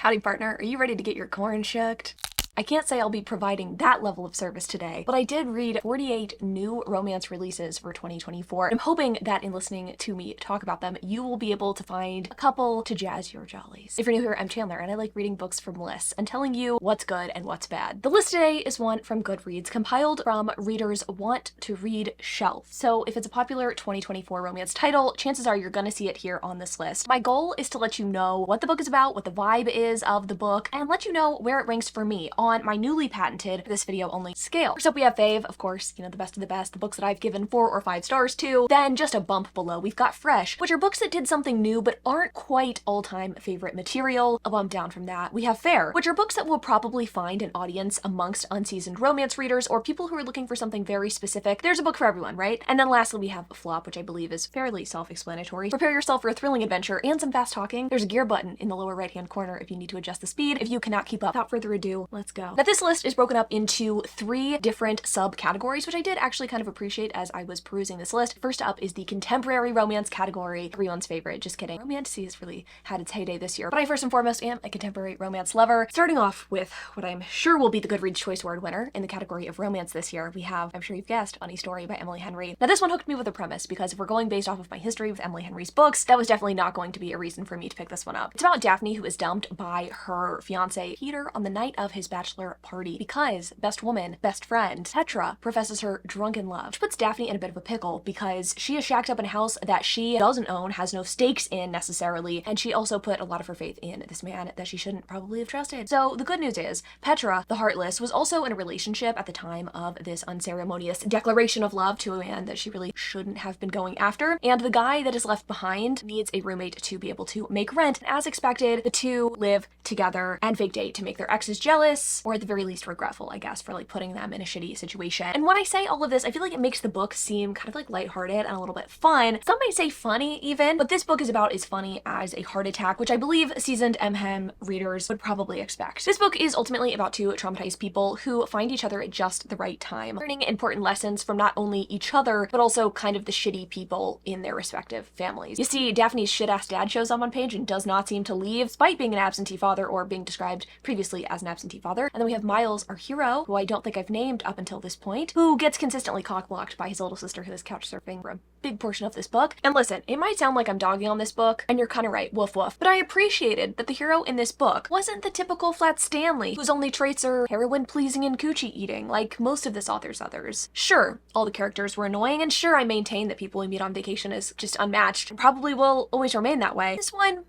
Howdy partner, are you ready to get your corn shucked? I can't say I'll be providing that level of service today, but I did read 48 new romance releases for 2024. I'm hoping that in listening to me talk about them, you will be able to find a couple to jazz your jollies. If you're new here, I'm Chandler, and I like reading books from lists and telling you what's good and what's bad. The list today is one from Goodreads, compiled from readers' want to read shelf. So if it's a popular 2024 romance title, chances are you're gonna see it here on this list. My goal is to let you know what the book is about, what the vibe is of the book, and let you know where it ranks for me on my newly patented, for this video only, scale. First up we have Fave, of course, you know, the best of the best, the books that I've given 4 or 5 stars to. Then just a bump below, we've got Fresh, which are books that did something new but aren't quite all-time favorite material. A bump down from that, we have Fair, which are books that will probably find an audience amongst unseasoned romance readers or people who are looking for something very specific. There's a book for everyone, right? And then lastly we have Flop, which I believe is fairly self-explanatory. Prepare yourself for a thrilling adventure and some fast talking. There's a gear button in the lower right-hand corner if you need to adjust the speed. If you cannot keep up, without further ado, let's go. Now this list is broken up into 3 different subcategories, which I did actually kind of appreciate as I was perusing this list. First up is the contemporary romance category, everyone's favorite, just kidding. Romantasy has really had its heyday this year, but I first and foremost am a contemporary romance lover. Starting off with what I'm sure will be the Goodreads Choice Award winner in the category of romance this year, we have, I'm sure you've guessed, Funny Story by Emily Henry. Now this one hooked me with a premise, because if we're going based off of my history with Emily Henry's books, that was definitely not going to be a reason for me to pick this one up. It's about Daphne, who is dumped by her fiance Peter on the night of his bachelor party because best woman, best friend, Petra, professes her drunken love, which puts Daphne in a bit of a pickle because she is shacked up in a house that she doesn't own, has no stakes in necessarily, and she also put a lot of her faith in this man that she shouldn't probably have trusted. So the good news is, Petra, the Heartless, was also in a relationship at the time of this unceremonious declaration of love to a man that she really shouldn't have been going after, and the guy that is left behind needs a roommate to be able to make rent. And as expected, the two live together and fake date to make their exes jealous, or at the very least regretful, I guess, for like putting them in a shitty situation. And when I say all of this, I feel like it makes the book seem kind of like lighthearted and a little bit fun. Some might say funny even, but this book is about as funny as a heart attack, which I believe seasoned MHEM readers would probably expect. This book is ultimately about 2 traumatized people who find each other at just the right time, learning important lessons from not only each other, but also kind of the shitty people in their respective families. You see, Daphne's shit-ass dad shows up on page and does not seem to leave, despite being an absentee father or being described previously as an absentee father. And then we have Miles, our hero, who I don't think I've named up until this point, who gets consistently cock-blocked by his little sister who is couch surfing for a big portion of this book. And listen, it might sound like I'm dogging on this book, and you're kind of right, woof woof, but I appreciated that the hero in this book wasn't the typical flat Stanley, whose only traits are heroin-pleasing and coochie eating, like most of this author's others. Sure, all the characters were annoying, and sure, I maintain that people we meet on vacation is just unmatched, and probably will always remain that way. This one,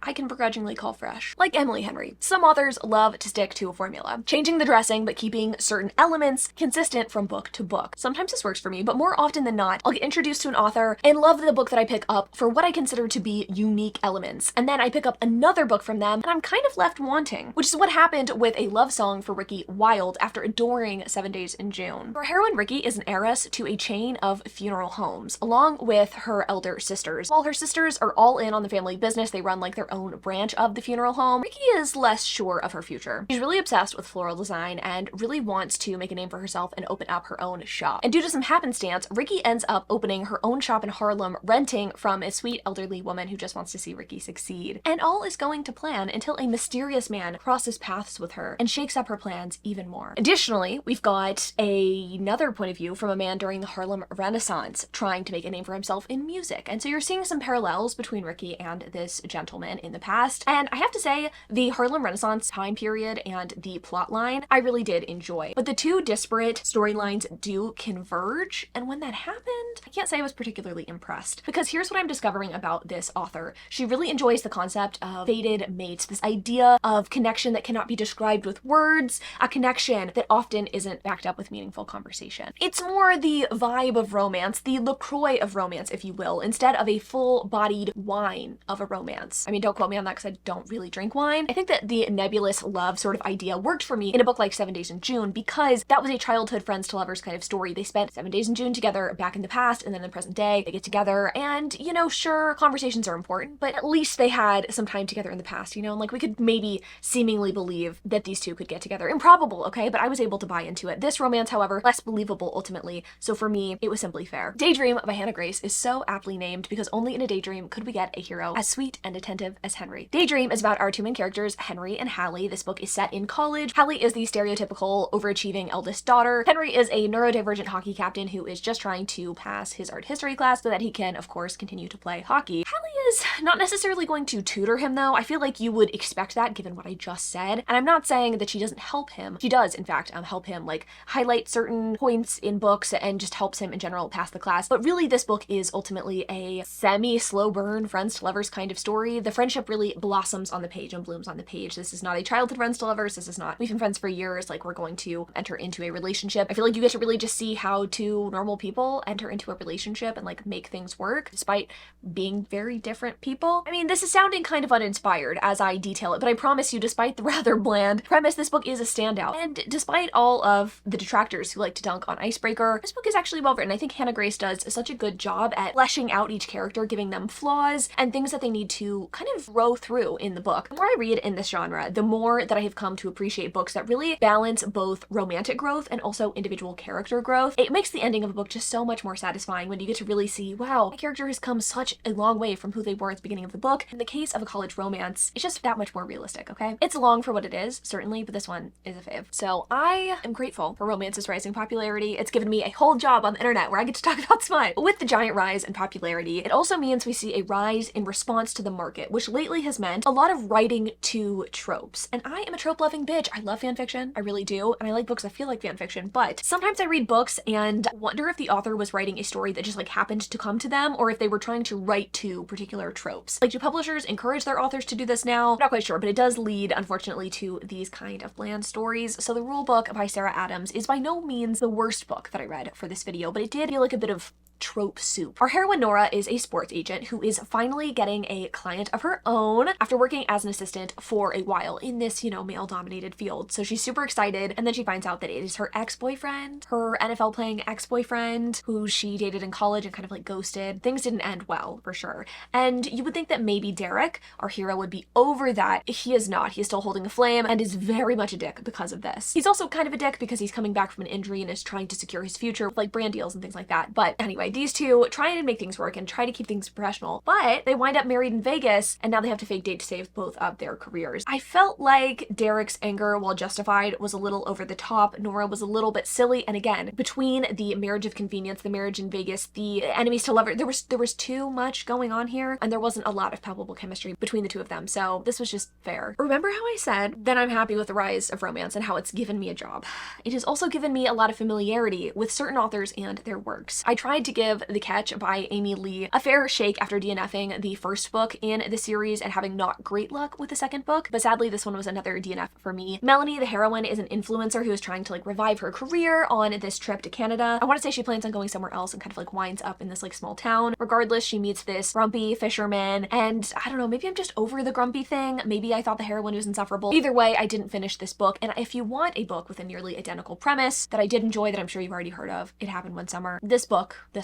I can begrudgingly call fresh. Like Emily Henry, some authors love to stick to a formula, changing the dressing but keeping certain elements consistent from book to book. Sometimes this works for me, but more often than not, I'll get introduced to an author and love the book that I pick up for what I consider to be unique elements, and then I pick up another book from them and I'm kind of left wanting, which is what happened with A Love Song for Ricki Wilde after adoring 7 Days in June. Our heroine Ricki is an heiress to a chain of funeral homes, along with her elder sisters. While her sisters are all in on the family business, they run like their own branch of the funeral home, Ricki is less sure of her future. She's really obsessed with floral design and really wants to make a name for herself and open up her own shop. And due to some happenstance, Ricki ends up opening her own shop in Harlem, renting from a sweet elderly woman who just wants to see Ricki succeed. And all is going to plan until a mysterious man crosses paths with her and shakes up her plans even more. Additionally, we've got another point of view from a man during the Harlem Renaissance trying to make a name for himself in music. And so you're seeing some parallels between Ricki and this gentleman in the past. And I have to say, the Harlem Renaissance time period and the plot line I really did enjoy. But the 2 disparate storylines do converge, and when that happened, I can't say I was particularly impressed. Because here's what I'm discovering about this author. She really enjoys the concept of fated mates, this idea of connection that cannot be described with words, a connection that often isn't backed up with meaningful conversation. It's more the vibe of romance, the LaCroix of romance, if you will, instead of a full-bodied wine of a romance. I mean, don't quote me on that because I don't really drink wine. I think that the nebulous love sort of idea worked for me in a book like 7 Days in June because that was a childhood friends to lovers kind of story. They spent 7 days in June together back in the past, and then in the present day they get together, and you know, sure, conversations are important, but at least they had some time together in the past, you know, and like we could maybe seemingly believe that these two could get together. Improbable, okay, but I was able to buy into it. This romance, however, less believable ultimately, so for me it was simply fair. Daydream by Hannah Grace is so aptly named because only in a daydream could we get a hero as sweet and attentive live as Henry. Daydream is about our two main characters, Henry and Hallie. This book is set in college. Hallie is the stereotypical overachieving eldest daughter. Henry is a neurodivergent hockey captain who is just trying to pass his art history class so that he can, of course, continue to play hockey. Hallie is not necessarily going to tutor him though. I feel like you would expect that given what I just said. And I'm not saying that she doesn't help him. She does, in fact, help him like highlight certain points in books and just helps him in general pass the class. But really this book is ultimately a semi-slow burn friends to lovers kind of story. The friendship really blossoms on the page and blooms on the page. This is not a childhood friends to lovers. This is not we've been friends for years, like we're going to enter into a relationship. I feel like you get to really just see how two normal people enter into a relationship and like make things work despite being very different people. I mean, this is sounding kind of uninspired as I detail it, but I promise you, despite the rather bland premise, this book is a standout. And despite all of the detractors who like to dunk on Icebreaker, this book is actually well written. I think Hannah Grace does such a good job at fleshing out each character, giving them flaws and things that they need to kind of grow through in the book. The more I read in this genre, the more that I have come to appreciate books that really balance both romantic growth and also individual character growth. It makes the ending of a book just so much more satisfying when you get to really see, wow, my character has come such a long way from who they were at the beginning of the book. In the case of a college romance, it's just that much more realistic, okay? It's long for what it is, certainly, but this one is a fave. So I am grateful for romance's rising popularity. It's given me a whole job on the internet where I get to talk about smut. But with the giant rise in popularity, it also means we see a rise in response to the market, which lately has meant a lot of writing to tropes. And I am a trope-loving bitch. I love fanfiction, I really do, and I like books that feel like fanfiction, but sometimes I read books and wonder if the author was writing a story that just like happened to come to them, or if they were trying to write to particular tropes. Like, do publishers encourage their authors to do this now? I'm not quite sure, but it does lead, unfortunately, to these kind of bland stories. So The Rule Book by Sarah Adams is by no means the worst book that I read for this video, but it did feel like a bit of trope soup. Our heroine Nora is a sports agent who is finally getting a client of her own after working as an assistant for a while in this, you know, male-dominated field. So she's super excited, and then she finds out that it is her ex-boyfriend, her NFL playing ex-boyfriend, who she dated in college and kind of like ghosted. Things didn't end well, for sure. And you would think that maybe Derek, our hero, would be over that. He is not. He is still holding a flame and is very much a dick because of this. He's also kind of a dick because he's coming back from an injury and is trying to secure his future with like brand deals and things like that. But anyway, these two try to make things work and try to keep things professional, but they wind up married in Vegas and now they have to fake date to save both of their careers. I felt like Derek's anger, while justified, was a little over the top. Nora was a little bit silly, and again, between the marriage of convenience, the marriage in Vegas, the enemies to lover, there was too much going on here, and there wasn't a lot of palpable chemistry between the two of them, so this was just fair. Remember how I said that I'm happy with the rise of romance and how it's given me a job? It has also given me a lot of familiarity with certain authors and their works. I tried to give The Catch by Amy Lee a fair shake after DNFing the first book in the series and having not great luck with the second book, but sadly this one was another DNF for me. Melanie, the heroine, is an influencer who is trying to like revive her career on this trip to Canada. I want to say she plans on going somewhere else and kind of like winds up in this like small town. Regardless, she meets this grumpy fisherman, and I don't know, maybe I'm just over the grumpy thing. Maybe I thought the heroine was insufferable. Either way, I didn't finish this book, and if you want a book with a nearly identical premise that I did enjoy, that I'm sure you've already heard of, It Happened One Summer, this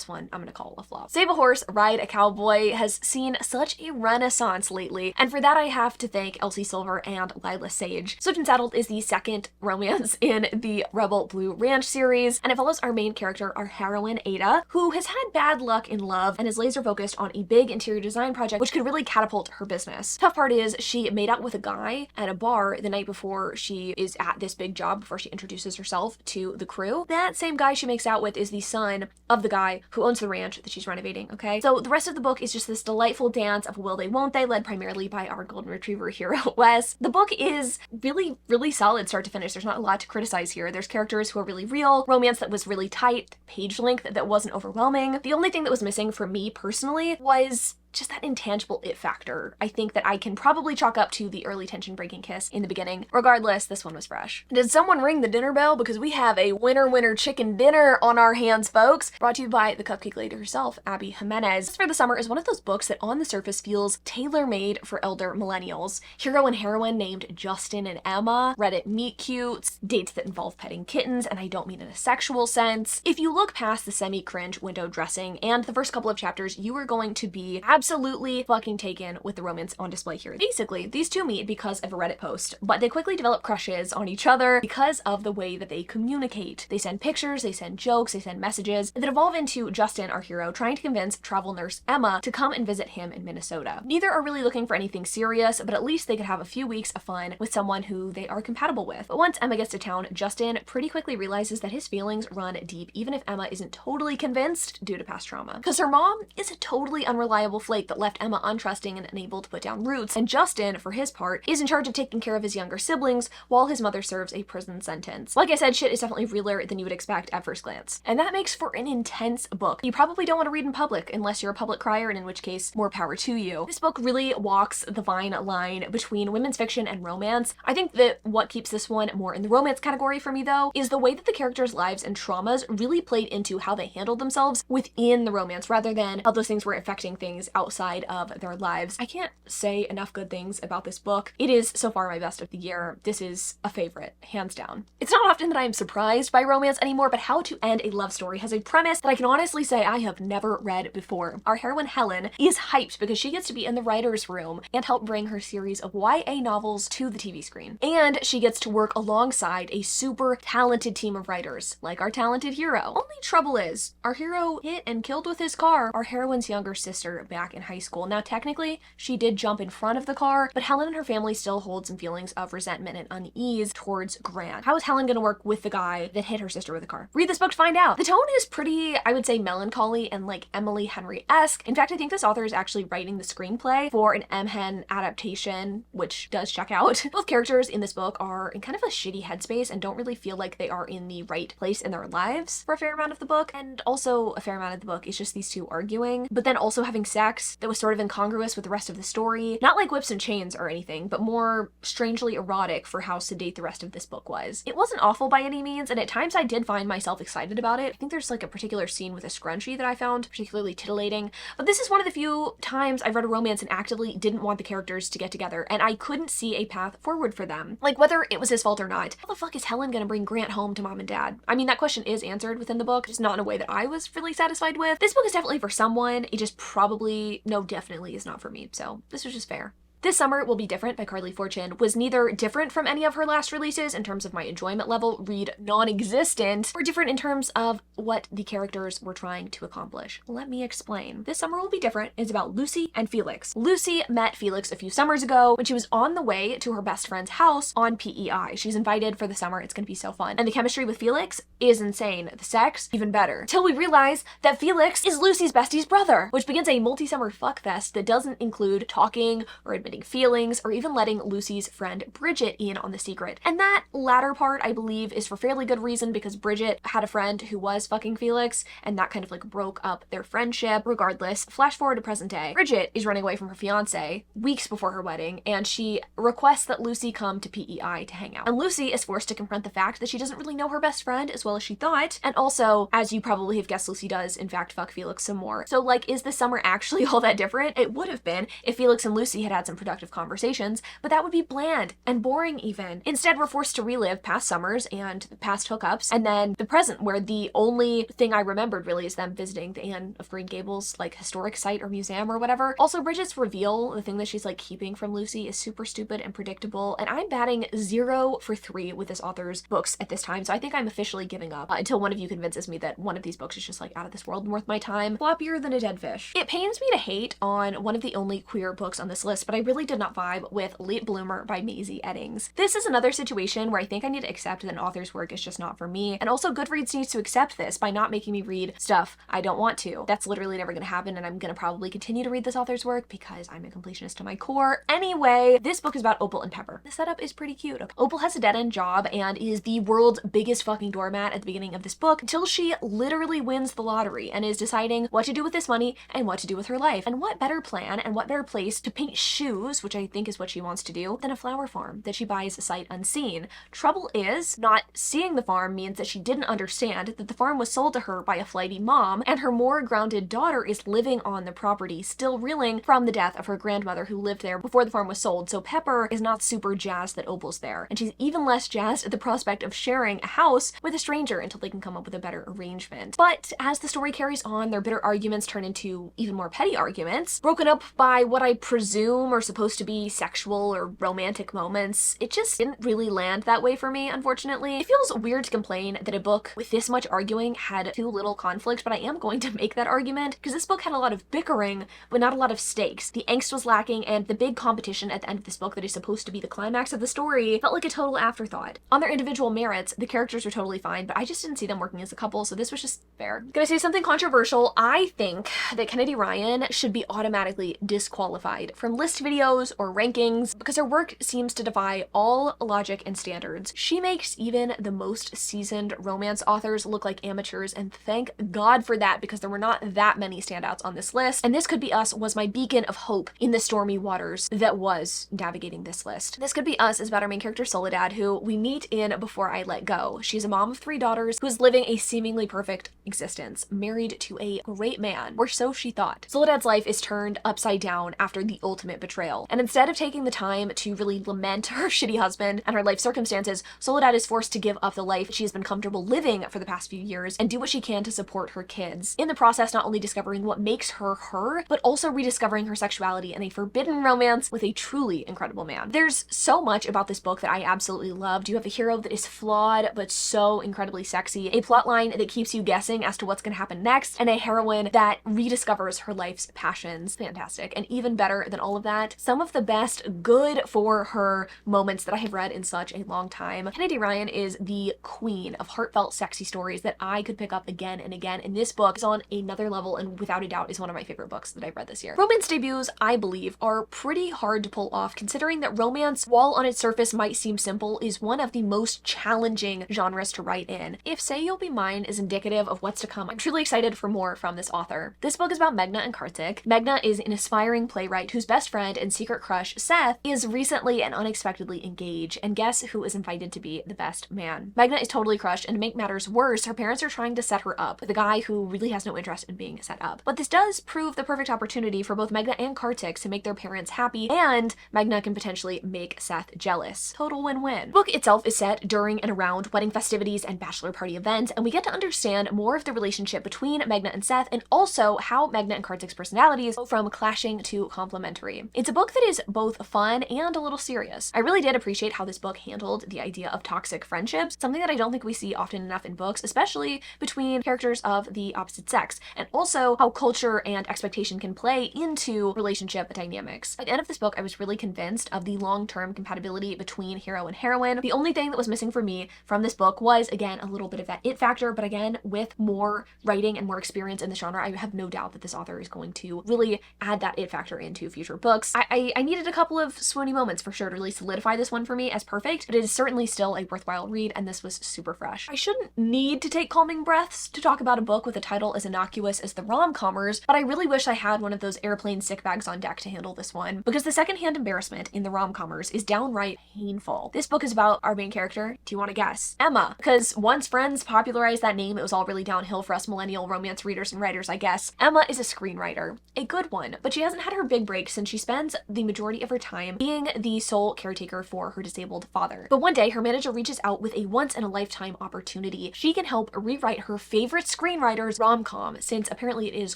one, I'm gonna call a flop. Save a Horse, Ride a Cowboy has seen such a renaissance lately, and for that I have to thank Elsie Silver and Lila Sage. Switched and Saddled is the second romance in the Rebel Blue Ranch series, and it follows our main character, our heroine Ada, who has had bad luck in love and is laser focused on a big interior design project which could really catapult her business. Tough part is she made out with a guy at a bar the night before she is at this big job, before she introduces herself to the crew. That same guy she makes out with is the son of the guy who owns the ranch that she's renovating, okay? So the rest of the book is just this delightful dance of will they, won't they, led primarily by our golden retriever hero, Wes. The book is really, really solid start to finish. There's not a lot to criticize here. There's characters who are really real, romance that was really tight, page length that wasn't overwhelming. The only thing that was missing for me personally was just that intangible it factor. I think that I can probably chalk up to the early tension breaking kiss in the beginning. Regardless, this one was fresh. Did someone ring the dinner bell? Because we have a winner chicken dinner on our hands, folks. Brought to you by the cupcake lady herself, Abby Jimenez. For the Summer is one of those books that on the surface feels tailor-made for elder millennials. Hero and heroine named Justin and Emma, Reddit meet cutes, dates that involve petting kittens, and I don't mean in a sexual sense. If you look past the semi-cringe window dressing and the first couple of chapters, you are going to be absolutely fucking taken with the romance on display here. Basically, these two meet because of a Reddit post, but they quickly develop crushes on each other because of the way that they communicate. They send pictures, they send jokes, they send messages that evolve into Justin, our hero, trying to convince travel nurse Emma to come and visit him in Minnesota. Neither are really looking for anything serious, but at least they could have a few weeks of fun with someone who they are compatible with. But once Emma gets to town, Justin pretty quickly realizes that his feelings run deep, even if Emma isn't totally convinced due to past trauma. Because her mom is a totally unreliable flake that left Emma untrusting and unable to put down roots, and Justin, for his part, is in charge of taking care of his younger siblings while his mother serves a prison sentence. Like I said, shit is definitely realer than you would expect at first glance. And that makes for an intense book. You probably don't want to read in public unless you're a public crier, and in which case, more power to you. This book really walks the fine line between women's fiction and romance. I think that what keeps this one more in the romance category for me, though, is the way that the characters' lives and traumas really played into how they handled themselves within the romance, rather than how those things were affecting things outside of their lives. I can't say enough good things about this book. It is so far my best of the year. This is a favorite, hands down. It's not often that I am surprised by romance anymore, but How to End a Love Story has a premise that I can honestly say I have never read before. Our heroine Helen is hyped because she gets to be in the writer's room and help bring her series of YA novels to the TV screen. And she gets to work alongside a super talented team of writers, like our talented hero. Only trouble is, our hero hit and killed with his car our heroine's younger sister back in high school. Now, technically, she did jump in front of the car, but Helen and her family still hold some feelings of resentment and unease towards Grant. How is Helen gonna work with the guy that hit her sister with a car? Read this book to find out. The tone is pretty, I would say, melancholy and like Emily Henry-esque. In fact, I think this author is actually writing the screenplay for an M-Hen adaptation, which does check out. Both characters in this book are in kind of a shitty headspace and don't really feel like they are in the right place in their lives for a fair amount of the book. And also a fair amount of the book is just these two arguing, but then also having sex that was sort of incongruous with the rest of the story. Not like whips and chains or anything, but more strangely erotic for how sedate the rest of this book was. It wasn't awful by any means, and at times I did find myself excited about it. I think there's like a particular scene with a scrunchie that I found particularly titillating, but this is one of the few times I've read a romance and actively didn't want the characters to get together, and I couldn't see a path forward for them. Like, whether it was his fault or not, how the fuck is Helen gonna bring Grant home to mom and dad? I mean, that question is answered within the book, just not in a way that I was really satisfied with. This book is definitely for someone, it just probably, no, definitely is not for me, so this was just fair. This Summer Will Be Different by Carly Fortune was neither different from any of her last releases in terms of my enjoyment level, read non-existent, or different in terms of what the characters were trying to accomplish. Let me explain. This Summer Will Be Different is about Lucy and Felix. Lucy met Felix a few summers ago when she was on the way to her best friend's house on PEI. She's invited for the summer, it's gonna be so fun. And the chemistry with Felix is insane. The sex, even better. Till we realize that Felix is Lucy's bestie's brother, which begins a multi-summer fuckfest that doesn't include talking or admitting feelings, or even letting Lucy's friend Bridget in on the secret. And that latter part, I believe, is for fairly good reason, because Bridget had a friend who was fucking Felix, and that kind of like broke up their friendship. Regardless, flash forward to present day. Bridget is running away from her fiance weeks before her wedding, and she requests that Lucy come to PEI to hang out. And Lucy is forced to confront the fact that she doesn't really know her best friend as well as she thought, and also, as you probably have guessed, Lucy does in fact fuck Felix some more. So like, is this summer actually all that different? It would have been if Felix and Lucy had had some productive conversations, but that would be bland and boring even. Instead, we're forced to relive past summers and past hookups, and then the present, where the only thing I remembered really is them visiting the Anne of Green Gables like historic site or museum or whatever. Also, Bridget's reveal, the thing that she's like keeping from Lucy, is super stupid and predictable, and I'm batting 0 for 3 with this author's books at this time, so I think I'm officially giving up until one of you convinces me that one of these books is just like out of this world and worth my time. Floppier than a dead fish. It pains me to hate on one of the only queer books on this list, but I really did not vibe with Late Bloomer by Maisie Eddings. This is another situation where I think I need to accept that an author's work is just not for me, and also Goodreads needs to accept this by not making me read stuff I don't want to. That's literally never gonna happen, and I'm gonna probably continue to read this author's work because I'm a completionist to my core. Anyway, this book is about Opal and Pepper. The setup is pretty cute. Opal has a dead-end job and is the world's biggest fucking doormat at the beginning of this book until she literally wins the lottery and is deciding what to do with this money and what to do with her life. And what better plan and what better place to paint shoes use, which I think is what she wants to do, than a flower farm that she buys sight unseen. Trouble is, not seeing the farm means that she didn't understand that the farm was sold to her by a flighty mom, and her more grounded daughter is living on the property, still reeling from the death of her grandmother who lived there before the farm was sold. So Pepper is not super jazzed that Opal's there, and she's even less jazzed at the prospect of sharing a house with a stranger until they can come up with a better arrangement. But as the story carries on, their bitter arguments turn into even more petty arguments, broken up by what I presume are supposed to be sexual or romantic moments. It just didn't really land that way for me, unfortunately. It feels weird to complain that a book with this much arguing had too little conflict, but I am going to make that argument because this book had a lot of bickering, but not a lot of stakes. The angst was lacking, and the big competition at the end of this book that is supposed to be the climax of the story felt like a total afterthought. On their individual merits, the characters are totally fine, but I just didn't see them working as a couple, so this was just fair. Gonna say something controversial. I think that Kennedy Ryan should be automatically disqualified from list videos or rankings because her work seems to defy all logic and standards. She makes even the most seasoned romance authors look like amateurs, and thank God for that, because there were not that many standouts on this list, and This Could Be Us was my beacon of hope in the stormy waters that was navigating this list. This Could Be Us is about our main character Soledad, who we meet in Before I Let Go. She's a mom of 3 daughters who is living a seemingly perfect existence, married to a great man, or so she thought. Soledad's life is turned upside down after the ultimate betrayal, and instead of taking the time to really lament her shitty husband and her life circumstances, Soledad is forced to give up the life she has been comfortable living for the past few years and do what she can to support her kids. In the process, not only discovering what makes her her, but also rediscovering her sexuality in a forbidden romance with a truly incredible man. There's so much about this book that I absolutely loved. You have a hero that is flawed but so incredibly sexy, a plotline that keeps you guessing as to what's going to happen next, and a heroine that rediscovers her life's passions. Fantastic. And even better than all of that, some of the best good for her moments that I have read in such a long time. Kennedy Ryan is the queen of heartfelt, sexy stories that I could pick up again and again, and this book is on another level and without a doubt is one of my favorite books that I've read this year. Romance debuts, I believe, are pretty hard to pull off, considering that romance, while on its surface might seem simple, is one of the most challenging genres to write in. If Say You'll Be Mine is indicative of what's to come, I'm truly excited for more from this author. This book is about Meghna and Kartik. Meghna is an aspiring playwright whose best friend and secret crush, Seth, is recently and unexpectedly engaged, and guess who is invited to be the best man? Meghna is totally crushed, and to make matters worse, her parents are trying to set her up with a guy who really has no interest in being set up. But this does prove the perfect opportunity for both Meghna and Kartik to make their parents happy, and Meghna can potentially make Seth jealous. Total win-win. The book itself is set during and around wedding festivities and bachelor party events, and we get to understand more of the relationship between Meghna and Seth, and also how Meghna and Kartik's personalities go from clashing to complementary. It's a book that is both fun and a little serious. I really did appreciate how this book handled the idea of toxic friendships, something that I don't think we see often enough in books, especially between characters of the opposite sex, and also how culture and expectation can play into relationship dynamics. At the end of this book, I was really convinced of the long-term compatibility between hero and heroine. The only thing that was missing for me from this book was, again, a little bit of that it factor, but again, with more writing and more experience in the genre, I have no doubt that this author is going to really add that it factor into future books. I needed a couple of swoony moments for sure to really solidify this one for me as perfect, but it is certainly still a worthwhile read, and this was super fresh. I shouldn't need to take calming breaths to talk about a book with a title as innocuous as the Rom-Commers, but I really wish I had one of those airplane sick bags on deck to handle this one, because the secondhand embarrassment in the Rom-Commers is downright painful. This book is about our main character. Do you want to guess? Emma. Because once friends popularized that name, it was all really downhill for us millennial romance readers and writers, I guess. Emma is a screenwriter. A good one, but she hasn't had her big break since she spends the majority of her time being the sole caretaker for her disabled father. But one day, her manager reaches out with a once-in-a-lifetime opportunity. She can help rewrite her favorite screenwriter's rom-com, since apparently it is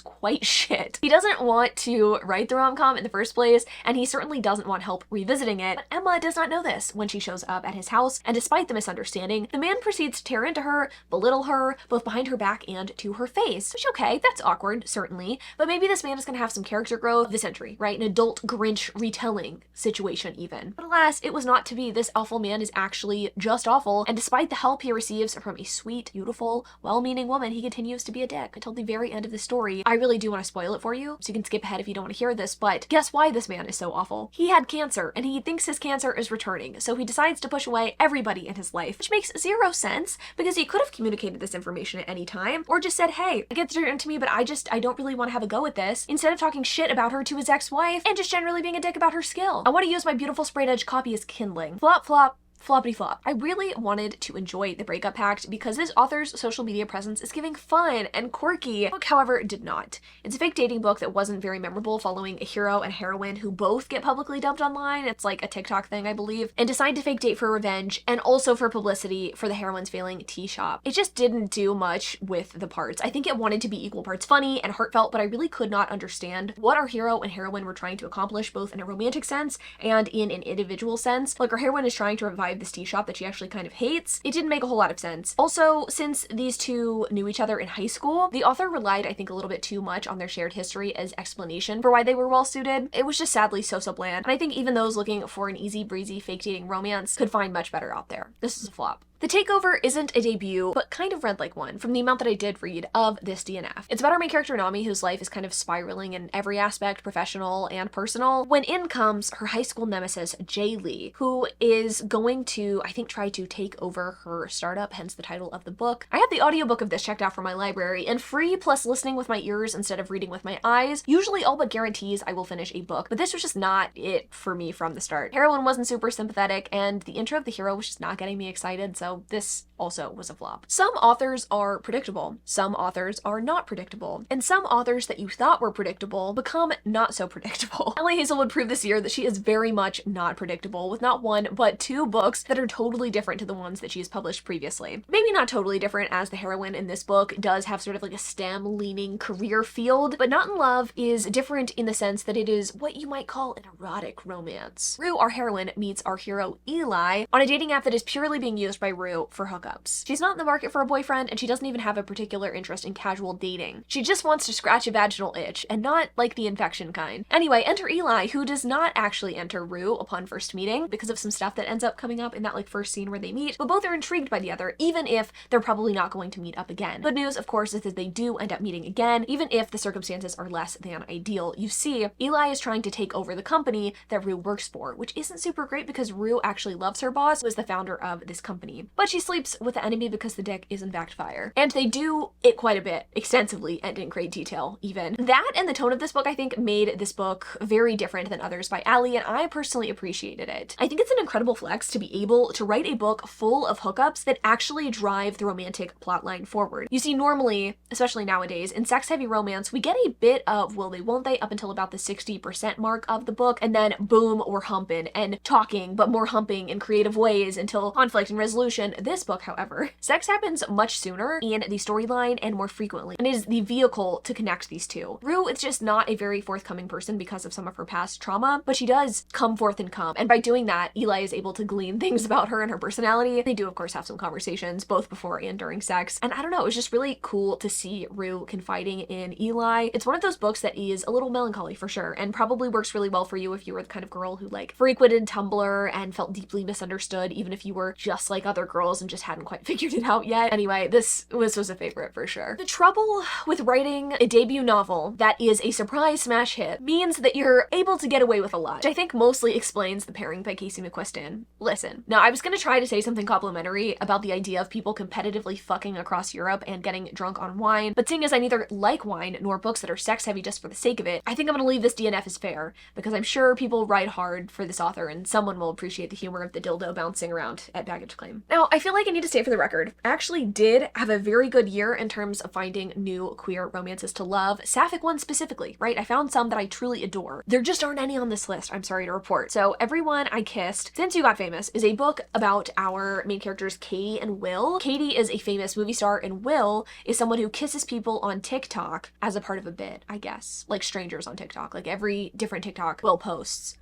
quite shit. He doesn't want to write the rom-com in the first place, and he certainly doesn't want help revisiting it, but Emma does not know this when she shows up at his house, and despite the misunderstanding, the man proceeds to tear into her, belittle her, both behind her back and to her face. Which, okay, that's awkward, certainly, but maybe this man is gonna have some character growth this century, right? An adult Grinch retelling situation even. But alas, it was not to be. This awful man is actually just awful, and despite the help he receives from a sweet, beautiful, well-meaning woman, he continues to be a dick until the very end of the story. I really do want to spoil it for you, so you can skip ahead if you don't want to hear this, but guess why this man is so awful? He had cancer, and he thinks his cancer is returning, so he decides to push away everybody in his life, which makes zero sense, because he could have communicated this information at any time, or just said, hey, it gets turned into me, but I don't really want to have a go at this, instead of talking shit about her to his ex-wife, and just generally really being a dick about her skill. I want to use my beautiful sprayed edge copy as kindling. Flop, flop. Floppity flop. I really wanted to enjoy the Breakup Pact because this author's social media presence is giving fun and quirky. The book, however, did not. It's a fake dating book that wasn't very memorable, following a hero and heroine who both get publicly dumped online. It's like a TikTok thing, I believe, and decide to fake date for revenge and also for publicity for the heroine's failing tea shop. It just didn't do much with the parts. I think it wanted to be equal parts funny and heartfelt, but I really could not understand what our hero and heroine were trying to accomplish, both in a romantic sense and in an individual sense. Like, our heroine is trying to revive this tea shop that she actually kind of hates. It didn't make a whole lot of sense. Also, since these two knew each other in high school, the author relied, I think, a little bit too much on their shared history as explanation for why they were well suited. It was just sadly so bland, and I think even those looking for an easy breezy fake dating romance could find much better out there. This is a flop. The Takeover isn't a debut, but kind of read like one from the amount that I did read of this DNF. It's about our main character Nami, whose life is kind of spiraling in every aspect, professional and personal, when in comes her high school nemesis, Jay Lee, who is going to, I think, try to take over her startup, hence the title of the book. I have the audiobook of this checked out from my library, and free plus listening with my ears instead of reading with my eyes usually all but guarantees I will finish a book, but this was just not it for me from the start. Heroine wasn't super sympathetic, and the intro of the hero was just not getting me excited, so this also was a flop. Some authors are predictable, some authors are not predictable, and some authors that you thought were predictable become not so predictable. Ellie Hazelwood proved this year that she is very much not predictable, with not one but two books that are totally different to the ones that she has published previously. Maybe not totally different, as the heroine in this book does have sort of like a STEM-leaning career field, but Not in Love is different in the sense that it is what you might call an erotic romance. Rue, our heroine, meets our hero Eli on a dating app that is purely being used by Rue for hookups. She's not in the market for a boyfriend, and she doesn't even have a particular interest in casual dating. She just wants to scratch a vaginal itch, and not like the infection kind. Anyway, enter Eli, who does not actually enter Rue upon first meeting because of some stuff that ends up coming up in that like first scene where they meet, but both are intrigued by the other, even if they're probably not going to meet up again. Good news, of course, is that they do end up meeting again, even if the circumstances are less than ideal. You see, Eli is trying to take over the company that Rue works for, which isn't super great because Rue actually loves her boss, who is the founder of this company. But she sleeps with the enemy because the dick is in fact fire. And they do it quite a bit, extensively, and in great detail, even. That and the tone of this book, I think, made this book very different than others by Allie, and I personally appreciated it. I think it's an incredible flex to be able to write a book full of hookups that actually drive the romantic plotline forward. You see, normally, especially nowadays, in sex-heavy romance, we get a bit of will they, won't they, up until about the 60% mark of the book, and then boom, we're humping and talking, but more humping in creative ways until conflict and resolution. This book, however, sex happens much sooner in the storyline and more frequently, and is the vehicle to connect these two. Rue is just not a very forthcoming person because of some of her past trauma, but she does come forth and come, and by doing that, Eli is able to glean things about her and her personality. They do, of course, have some conversations, both before and during sex, and I don't know, it was just really cool to see Rue confiding in Eli. It's one of those books that is a little melancholy for sure, and probably works really well for you if you were the kind of girl who like frequented Tumblr and felt deeply misunderstood, even if you were just like other girls and just hadn't quite figured it out yet. Anyway, this was a favorite for sure. The trouble with writing a debut novel that is a surprise smash hit means that you're able to get away with a lot, which I think mostly explains The Pairing by Casey McQuiston. Listen, now I was gonna try to say something complimentary about the idea of people competitively fucking across Europe and getting drunk on wine, but seeing as I neither like wine nor books that are sex heavy just for the sake of it, I think I'm gonna leave this DNF as fair, because I'm sure people ride hard for this author and someone will appreciate the humor of the dildo bouncing around at baggage claim. Now, I feel like I need to state for the record, I actually did have a very good year in terms of finding new queer romances to love, sapphic ones specifically, right? I found some that I truly adore. There just aren't any on this list, I'm sorry to report. So Everyone I Kissed Since You Got Famous is a book about our main characters Katie and Will. Katie is a famous movie star and Will is someone who kisses people on TikTok as a part of a bit, I guess. Like strangers on TikTok. Like every different TikTok Will posts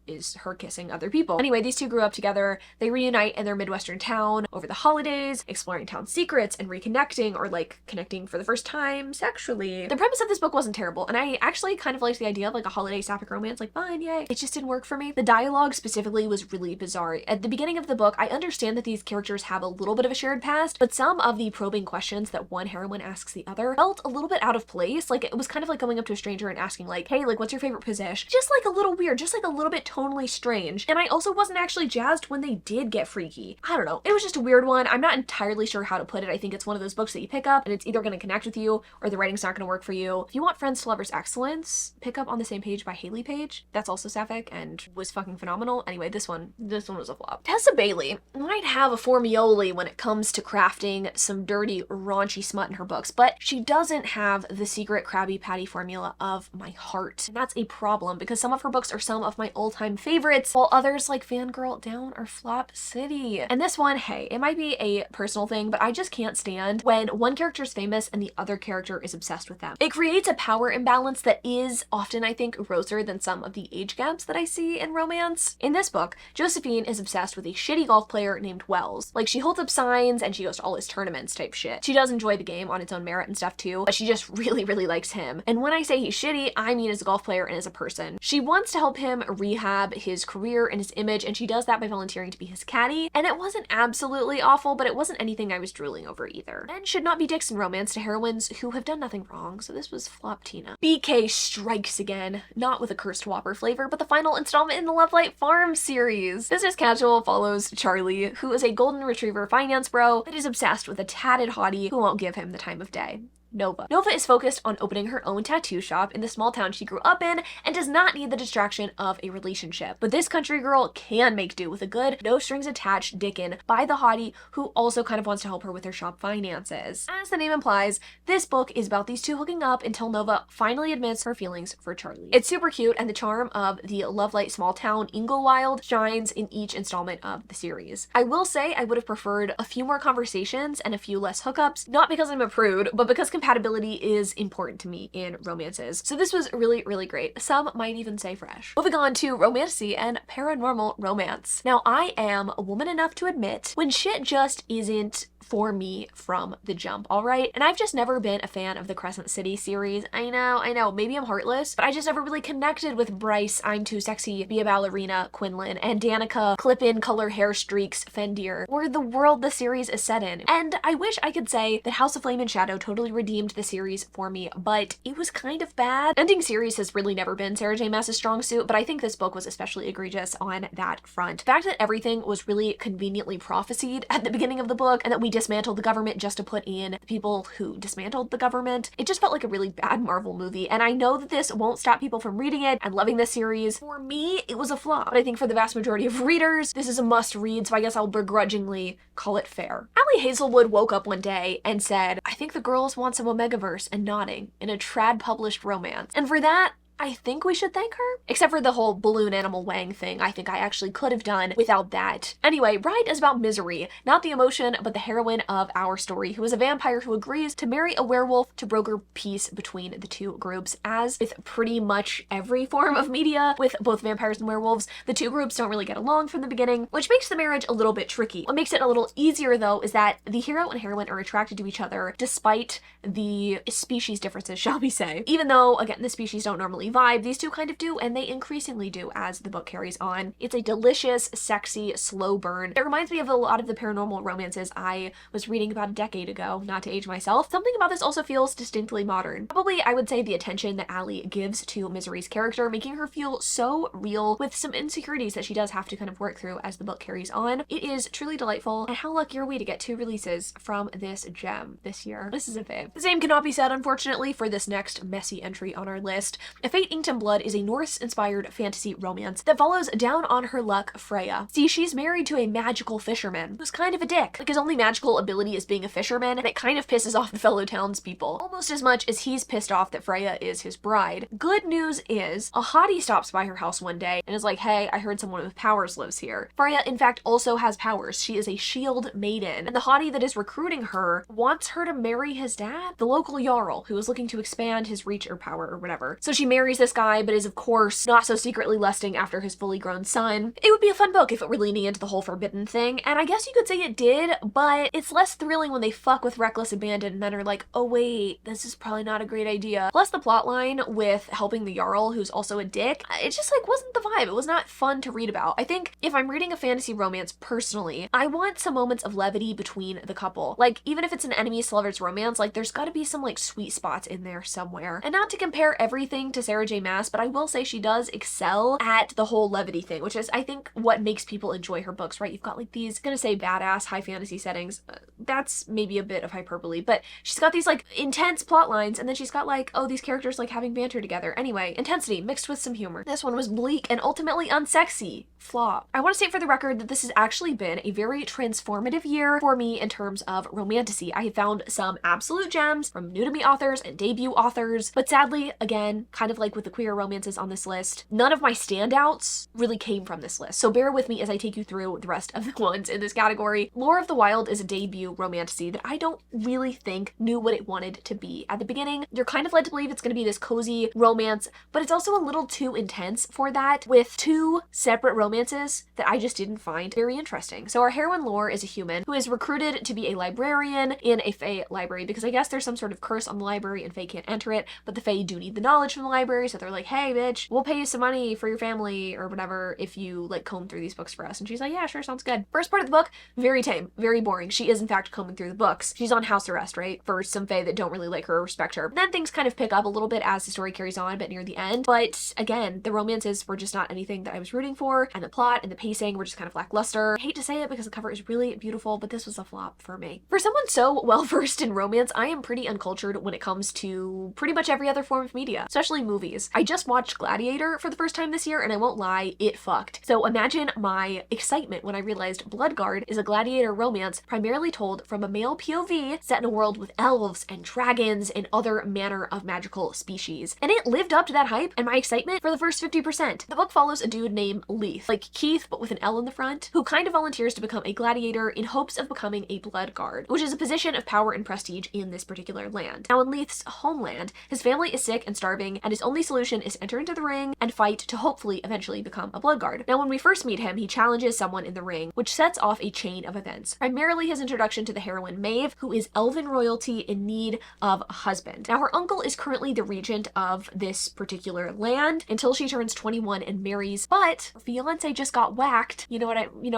is her kissing other people. Anyway, these two grew up together. They reunite in their Midwestern town over the holidays, exploring town secrets and reconnecting, or like connecting for the first time sexually. The premise of this book wasn't terrible, and I actually kind of liked the idea of like a holiday sapphic romance, like fine, yay. It just didn't work for me. The dialogue specifically was really bizarre. At the beginning of the book, I understand that these characters have a little bit of a shared past, but some of the probing questions that one heroine asks the other felt a little bit out of place. Like it was kind of like going up to a stranger and asking like, hey, like what's your favorite position? Just like a little weird, just like a little bit tonally strange. And I also wasn't actually jazzed when they did get freaky. I don't know. know. It was just a weird one. I'm not entirely sure how to put it. I think it's one of those books that you pick up and it's either going to connect with you or the writing's not going to work for you. If you want Friends to Lovers Excellence, pick up On the Same Page by Haley Page. That's also sapphic and was fucking phenomenal. Anyway, this one was a flop. Tessa Bailey might have a formioli when it comes to crafting some dirty, raunchy smut in her books, but she doesn't have the secret Krabby Patty formula of my heart. And that's a problem because some of her books are some of my all-time favorites, while others like Fangirl Down are flop city. And this one, hey, it might be a personal thing, but I just can't stand when one character is famous and the other character is obsessed with them. It creates a power imbalance that is often, I think, grosser than some of the age gaps that I see in romance. In this book, Josephine is obsessed with a shitty golf player named Wells. Like, she holds up signs and she goes to all his tournaments type shit. She does enjoy the game on its own merit and stuff too, but she just really, really likes him. And when I say he's shitty, I mean as a golf player and as a person. She wants to help him rehab his career and his image, and she does that by volunteering to be his caddy. And it wasn't absolutely awful, but it wasn't anything I was drooling over either. Men should not be dicks in romance to heroines who have done nothing wrong, so this was flop Tina. BK strikes again, not with a cursed Whopper flavor, but the final installment in the Lovelight Farm series. Business Casual follows Charlie, who is a golden retriever finance bro that is obsessed with a tatted hottie who won't give him the time of day. Nova. Nova is focused on opening her own tattoo shop in the small town she grew up in and does not need the distraction of a relationship. But this country girl can make do with a good, no strings attached dickin' by the hottie who also kind of wants to help her with her shop finances. As the name implies, this book is about these two hooking up until Nova finally admits her feelings for Charlie. It's super cute, and the charm of the lovelight small town Wilde shines in each installment of the series. I will say I would have preferred a few more conversations and a few less hookups, not because I'm a prude, but because compatibility is important to me in romances. So this was really, really great. Some might even say fresh. Moving on to romantasy and paranormal romance. Now, I am a woman enough to admit when shit just isn't for me from the jump, all right? And I've just never been a fan of the Crescent City series. I know, maybe I'm heartless, but I just never really connected with Bryce, I'm Too Sexy, Be a Ballerina, Quinlan, and Danica, Clip-In Color Hair Streaks, Fendir, or the world the series is set in. And I wish I could say that House of Flame and Shadow totally redeemed the series for me, but it was kind of bad. Ending series has really never been Sarah J. Maas's strong suit, but I think this book was especially egregious on that front. The fact that everything was really conveniently prophesied at the beginning of the book, and that we dismantled the government just to put in the people who dismantled the government, it just felt like a really bad Marvel movie. And I know that this won't stop people from reading it and loving this series. For me, it was a flop, but I think for the vast majority of readers, this is a must read, so I guess I'll begrudgingly call it fair. Allie Hazelwood woke up one day and said, "I think the girls want some Omegaverse and nodding in a trad published romance." And for that, I think we should thank her. Except for the whole balloon animal Wang thing, I think I actually could have done without that. Anyway, Ride is about misery, not the emotion, but the heroine of our story, who is a vampire who agrees to marry a werewolf to broker peace between the two groups. As with pretty much every form of media with both vampires and werewolves, the two groups don't really get along from the beginning, which makes the marriage a little bit tricky. What makes it a little easier though is that the hero and heroine are attracted to each other despite the species differences, shall we say. Even though, again, the species don't normally vibe, these two kind of do, and they increasingly do as the book carries on. It's a delicious, sexy, slow burn. It reminds me of a lot of the paranormal romances I was reading about a decade ago, not to age myself. Something about this also feels distinctly modern. Probably, I would say, the attention that Allie gives to Misery's character, making her feel so real with some insecurities that she does have to kind of work through as the book carries on. It is truly delightful, and how lucky are we to get 2 releases from this gem this year. This is a fave. The same cannot be said, unfortunately, for this next messy entry on our list. A Fate Inked in Blood is a Norse-inspired fantasy romance that follows down on her luck Freya. See, she's married to a magical fisherman who's kind of a dick. Like, his only magical ability is being a fisherman, and it kind of pisses off the fellow townspeople, almost as much as he's pissed off that Freya is his bride. Good news is, a hottie stops by her house one day and is like, "Hey, I heard someone with powers lives here." Freya, in fact, also has powers. She is a shield maiden, and the hottie that is recruiting her wants her to marry his dad, the local jarl, who is looking to expand his reach or power or whatever. So she marries this guy, but is of course not so secretly lusting after his fully grown son. It would be a fun book if it were leaning into the whole forbidden thing, and I guess you could say it did, but it's less thrilling when they fuck with reckless abandon and then are like, "Oh wait, this is probably not a great idea." Plus the plotline with helping the Jarl, who's also a dick, it just like wasn't the vibe. It was not fun to read about. I think if I'm reading a fantasy romance personally, I want some moments of levity between the couple. Like, even if it's an enemies to lovers romance, like there's gotta be some like sweet spots in there somewhere. And not to compare everything to Sarah Sarah J Maas, but I will say she does excel at the whole levity thing, which is, I think, what makes people enjoy her books, right? You've got like these, I'm gonna say badass high fantasy settings. That's maybe a bit of hyperbole, but she's got these like intense plot lines, and then she's got like, oh, these characters like having banter together. Anyway, intensity mixed with some humor. This one was bleak and ultimately unsexy. Flop. I want to state for the record that this has actually been a very transformative year for me in terms of romantasy. I have found some absolute gems from new to me authors and debut authors, but sadly, again, kind of like with the queer romances on this list, none of my standouts really came from this list. So bear with me as I take you through the rest of the ones in this category. Lore of the Wilde is a debut romantasy that I don't really think knew what it wanted to be. At the beginning, you're kind of led to believe it's going to be this cozy romance, but it's also a little too intense for that, with two separate romances that I just didn't find very interesting. So our heroine Lore is a human who is recruited to be a librarian in a Fae library, because I guess there's some sort of curse on the library and Fae can't enter it, but the Fae do need the knowledge from the library, so they're like, hey bitch, we'll pay you some money for your family or whatever if you like comb through these books for us. And she's like, yeah, sure, sounds good. First part of the book, very tame, very boring. She is in fact combing through the books. She's on house arrest, right, for some Fae that don't really like her or respect her. Then things kind of pick up a little bit as the story carries on, but near the end. But again, the romances were just not anything that I was rooting for, and the plot and the pacing were just kind of lackluster. I hate to say it because the cover is really beautiful, but this was a flop for me. For someone so well versed in romance, I am pretty uncultured when it comes to pretty much every other form of media, especially movies. I just watched Gladiator for the first time this year, and I won't lie, it fucked. So imagine my excitement when I realized Bloodguard is a gladiator romance primarily told from a male POV set in a world with elves and dragons and other manner of magical species. And it lived up to that hype and my excitement for the first 50%. The book follows a dude named Leith, like Keith but with an L in the front, who kind of volunteers to become a gladiator in hopes of becoming a Bloodguard, which is a position of power and prestige in this particular land. Now in Leith's homeland, his family is sick and starving, and his only solution is to enter into the ring and fight to hopefully eventually become a Bloodguard. Now when we first meet him, he challenges someone in the ring, which sets off a chain of events. Primarily his introduction to the heroine Maeve, who is elven royalty in need of a husband. Now her uncle is currently the regent of this particular land until she turns 21 and marries, but her fiance just got whacked. You know what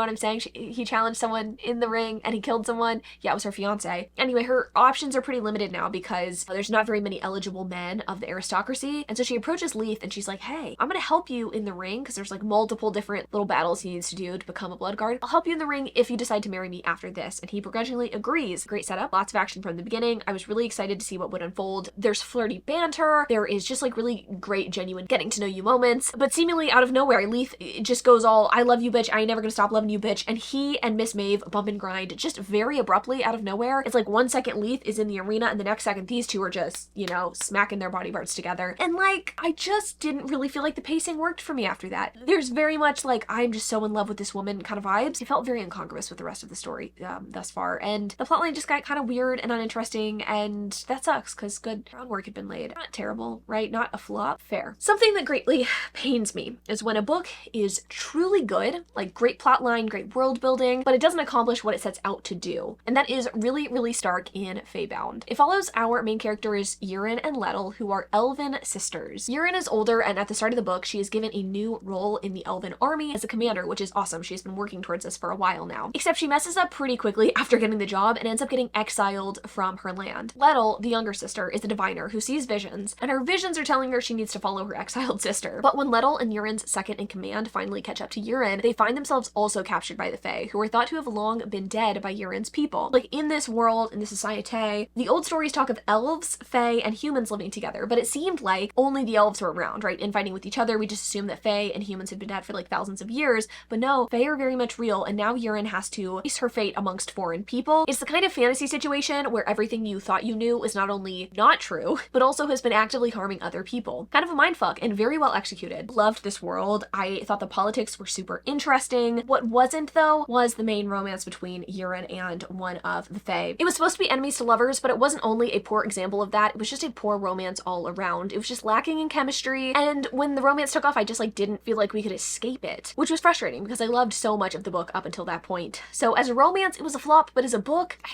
I'm saying? He challenged someone in the ring and he killed someone. Yeah, it was her fiance. Anyway, her options are pretty limited now because there's not very many eligible men of the aristocracy. And so she approaches Leith and she's like, hey, I'm gonna help you in the ring because there's like multiple different little battles he needs to do to become a Bloodguard. I'll help you in the ring if you decide to marry me after this. And he begrudgingly agrees. Great setup, lots of action from the beginning. I was really excited to see what would unfold. There's flirty banter. There is just like really great, genuine getting to know you moments. But seemingly out of nowhere, Leith just goes all, I love you, bitch. I ain't never gonna stop loving you, bitch. And he and Miss Maeve bump and grind just very abruptly out of nowhere. It's like 1 second Leith is in the arena and the next second these two are just, you know, smacking their body parts together. And like, I just didn't really feel like the pacing worked for me after that. There's very much like, I'm just so in love with this woman kind of vibes. It felt very incongruous with the rest of the story thus far. And the plotline just got kind of weird and uninteresting, and that sucks because good groundwork had been laid. Not terrible, right? Not a flop. Fair. Something that greatly pains me is when a book is truly good, like great plotline, great world building, but it doesn't accomplish what it sets out to do. And that is really, really stark in Faebound. It follows our main characters Yurin and Lettel, who are elven sisters. Yurin is older, and at the start of the book, she is given a new role in the elven army as a commander, which is awesome. She's been working towards this for a while now. Except she messes up pretty quickly after getting the job and ends up getting exiled from her land. Lettel, the younger sister, is a diviner who sees visions, and her visions are telling her she needs to follow her exiled sister. But when Lettel and Yurin's second in command finally catch up to Yurin, they find themselves also captured by the Fae, who are thought to have long been dead by Yurin's people. Like in this world, in this society, the old stories talk of elves, Fae, and humans living together, but it seemed like only the elves were around, right? And fighting with each other, we just assumed that Fae and humans had been dead for like thousands of years, but no, Fae are very much real, and now Yurin has to face her fate amongst foreign people. It's the kind of fantasy situation where everything you thought you knew is not only not true, but also has been actively harming other people. Kind of a mindfuck, and very well executed. Loved this world. I thought the politics were super interesting. What wasn't, though, was the main romance between Yurin and one of the Fae. It was supposed to be enemies to lovers, but it wasn't only a poor example of that, it was just a poor romance all around. It was just lacking in chemistry, and when the romance took off, I just like didn't feel like we could escape it, which was frustrating because I loved so much of the book up until that point. So as a romance, it was a flop, but as a book, I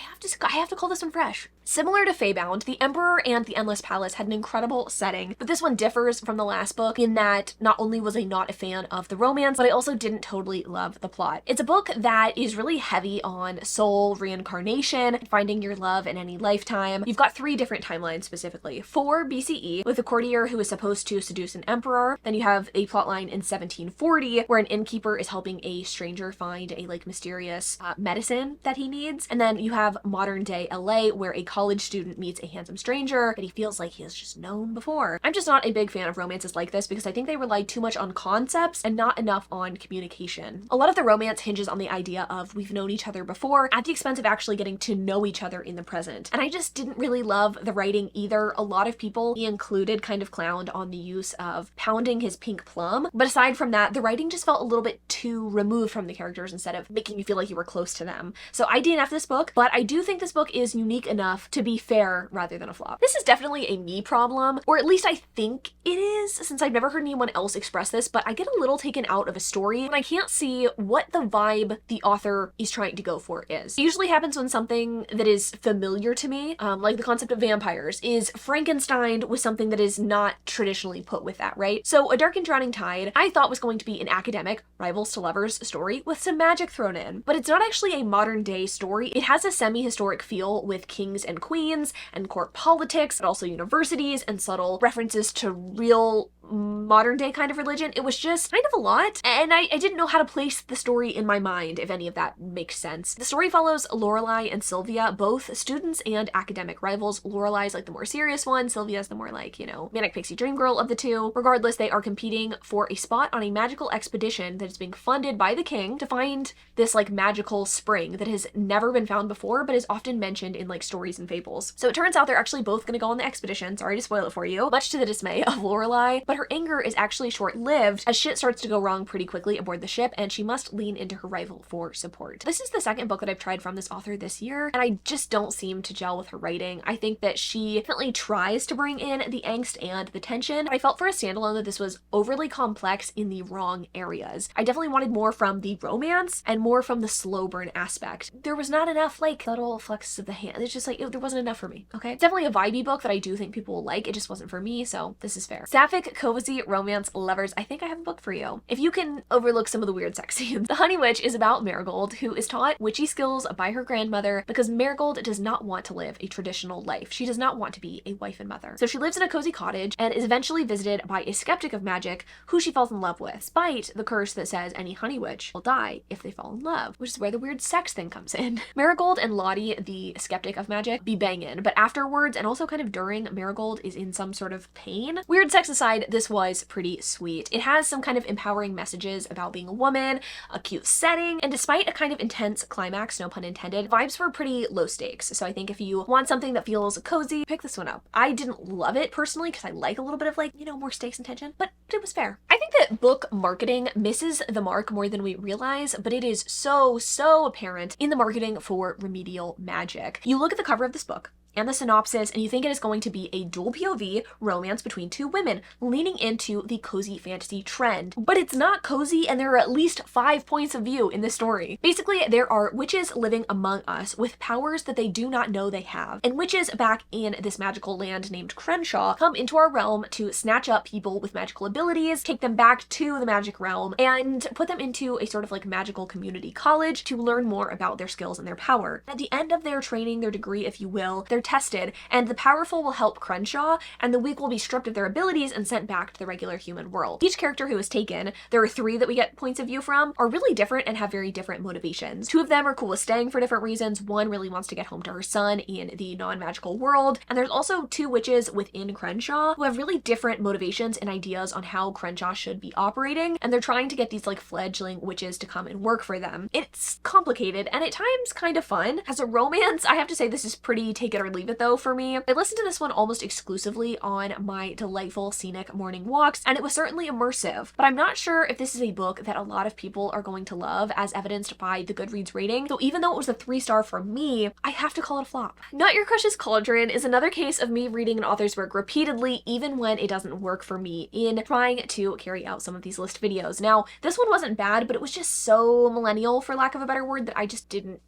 have to call this one fresh. Similar to Faebound, The Emperor and the Endless Palace had an incredible setting, but this one differs from the last book in that not only was I not a fan of the romance, but I also didn't totally love the plot. It's a book that is really heavy on soul, reincarnation, finding your love in any lifetime. You've got 3 different timelines specifically. 4 BCE, with a courtier who is supposed to seduce an emperor. Then you have a plotline in 1740, where an innkeeper is helping a stranger find a mysterious medicine that he needs. And then you have modern day LA, where a college student meets a handsome stranger that he feels like he has just known before. I'm just not a big fan of romances like this because I think they rely too much on concepts and not enough on communication. A lot of the romance hinges on the idea of we've known each other before at the expense of actually getting to know each other in the present. And I just didn't really love the writing either. A lot of people, me included, kind of clowned on the use of pounding his pink plum. But aside from that, the writing just felt a little bit too removed from the characters instead of making you feel like you were close to them. So I DNF this book, but I do think this book is unique enough to be fair rather than a flop. This is definitely a me problem, or at least I think it is, since I've never heard anyone else express this, but I get a little taken out of a story when I can't see what the vibe the author is trying to go for is. It usually happens when something that is familiar to me, like the concept of vampires, is Frankensteined with something that is not traditionally put with that, right? So A Dark and Drowning Tide, I thought was going to be an academic, rivals to lovers story with some magic thrown in, but it's not actually a modern day story. It has a semi-historic feel with kings and queens and court politics, but also universities and subtle references to real modern day kind of religion. It was just kind of a lot, and I didn't know how to place the story in my mind, if any of that makes sense. The story follows Lorelai and Sylvia, both students and academic rivals. Lorelai's like the more serious one, Sylvia's the more manic pixie dream girl of the two. Regardless, they are competing for a spot on a magical expedition that is being funded by the king to find this magical spring that has never been found before, but is often mentioned in stories and fables. So it turns out they're actually both gonna go on the expedition, sorry to spoil it for you, much to the dismay of Lorelai, but her anger is actually short-lived as shit starts to go wrong pretty quickly aboard the ship, and she must lean into her rival for support. This is the second book that I've tried from this author this year, and I just don't seem to gel with her writing. I think that she definitely tries to bring in the angst and the tension, but I felt for a standalone that this was overly complex in the wrong areas. I definitely wanted more from the romance and more from the slow burn aspect. There was not enough subtle flexes of the hand. It's just there wasn't enough for me, okay? It's definitely a vibey book that I do think people will like. It just wasn't for me, so this is fair. Sapphic cozy romance lovers, I think I have a book for you. If you can overlook some of the weird sex scenes. The Honey Witch is about Marigold, who is taught witchy skills by her grandmother because Marigold does not want to live a traditional life. She does not want to be a wife and mother. So she lives in a cozy cottage and is eventually visited by a skeptic of magic who she falls in love with, despite the curse that says any honey witch will die if they fall in love, which is where the weird sex thing comes in. Marigold and Lottie, the skeptic of magic, be banging, but afterwards and also kind of during, Marigold is in some sort of pain. Weird sex aside, this was pretty sweet. It has some kind of empowering messages about being a woman, a cute setting, and despite a kind of intense climax, no pun intended, vibes were pretty low stakes. So I think if you want something that feels cozy, pick this one up. I didn't love it personally because I like a little bit of more stakes and tension, but it was fair. I think that book marketing misses the mark more than we realize, but it is so apparent in the marketing for Remedial Magic. You look at the cover of this book and the synopsis, and you think it is going to be a dual POV romance between 2 women leaning into the cozy fantasy trend. But it's not cozy, and there are at least 5 points of view in this story. Basically, there are witches living among us with powers that they do not know they have. And witches back in this magical land named Crenshaw come into our realm to snatch up people with magical abilities, take them back to the magic realm, and put them into a sort of magical community college to learn more about their skills and their power. At the end of their training, their degree, if you will, they're tested, and the powerful will help Crenshaw, and the weak will be stripped of their abilities and sent back to the regular human world. Each character who is taken, there are 3 that we get points of view from, are really different and have very different motivations. 2 of them are cool with staying for different reasons. 1 really wants to get home to her son in the non-magical world, and there's also 2 witches within Crenshaw who have really different motivations and ideas on how Crenshaw should be operating, and they're trying to get these fledgling witches to come and work for them. It's complicated and at times kind of fun. As a romance, I have to say this is pretty take it or leave it though for me. I listened to this one almost exclusively on my delightful scenic morning walks, and it was certainly immersive, but I'm not sure if this is a book that a lot of people are going to love, as evidenced by the Goodreads rating. So even though it was a 3-star from me, I have to call it a flop. Not Your Crush's Cauldron is another case of me reading an author's work repeatedly, even when it doesn't work for me in trying to carry out some of these list videos. Now, this one wasn't bad, but it was just so millennial, for lack of a better word, that I just didn't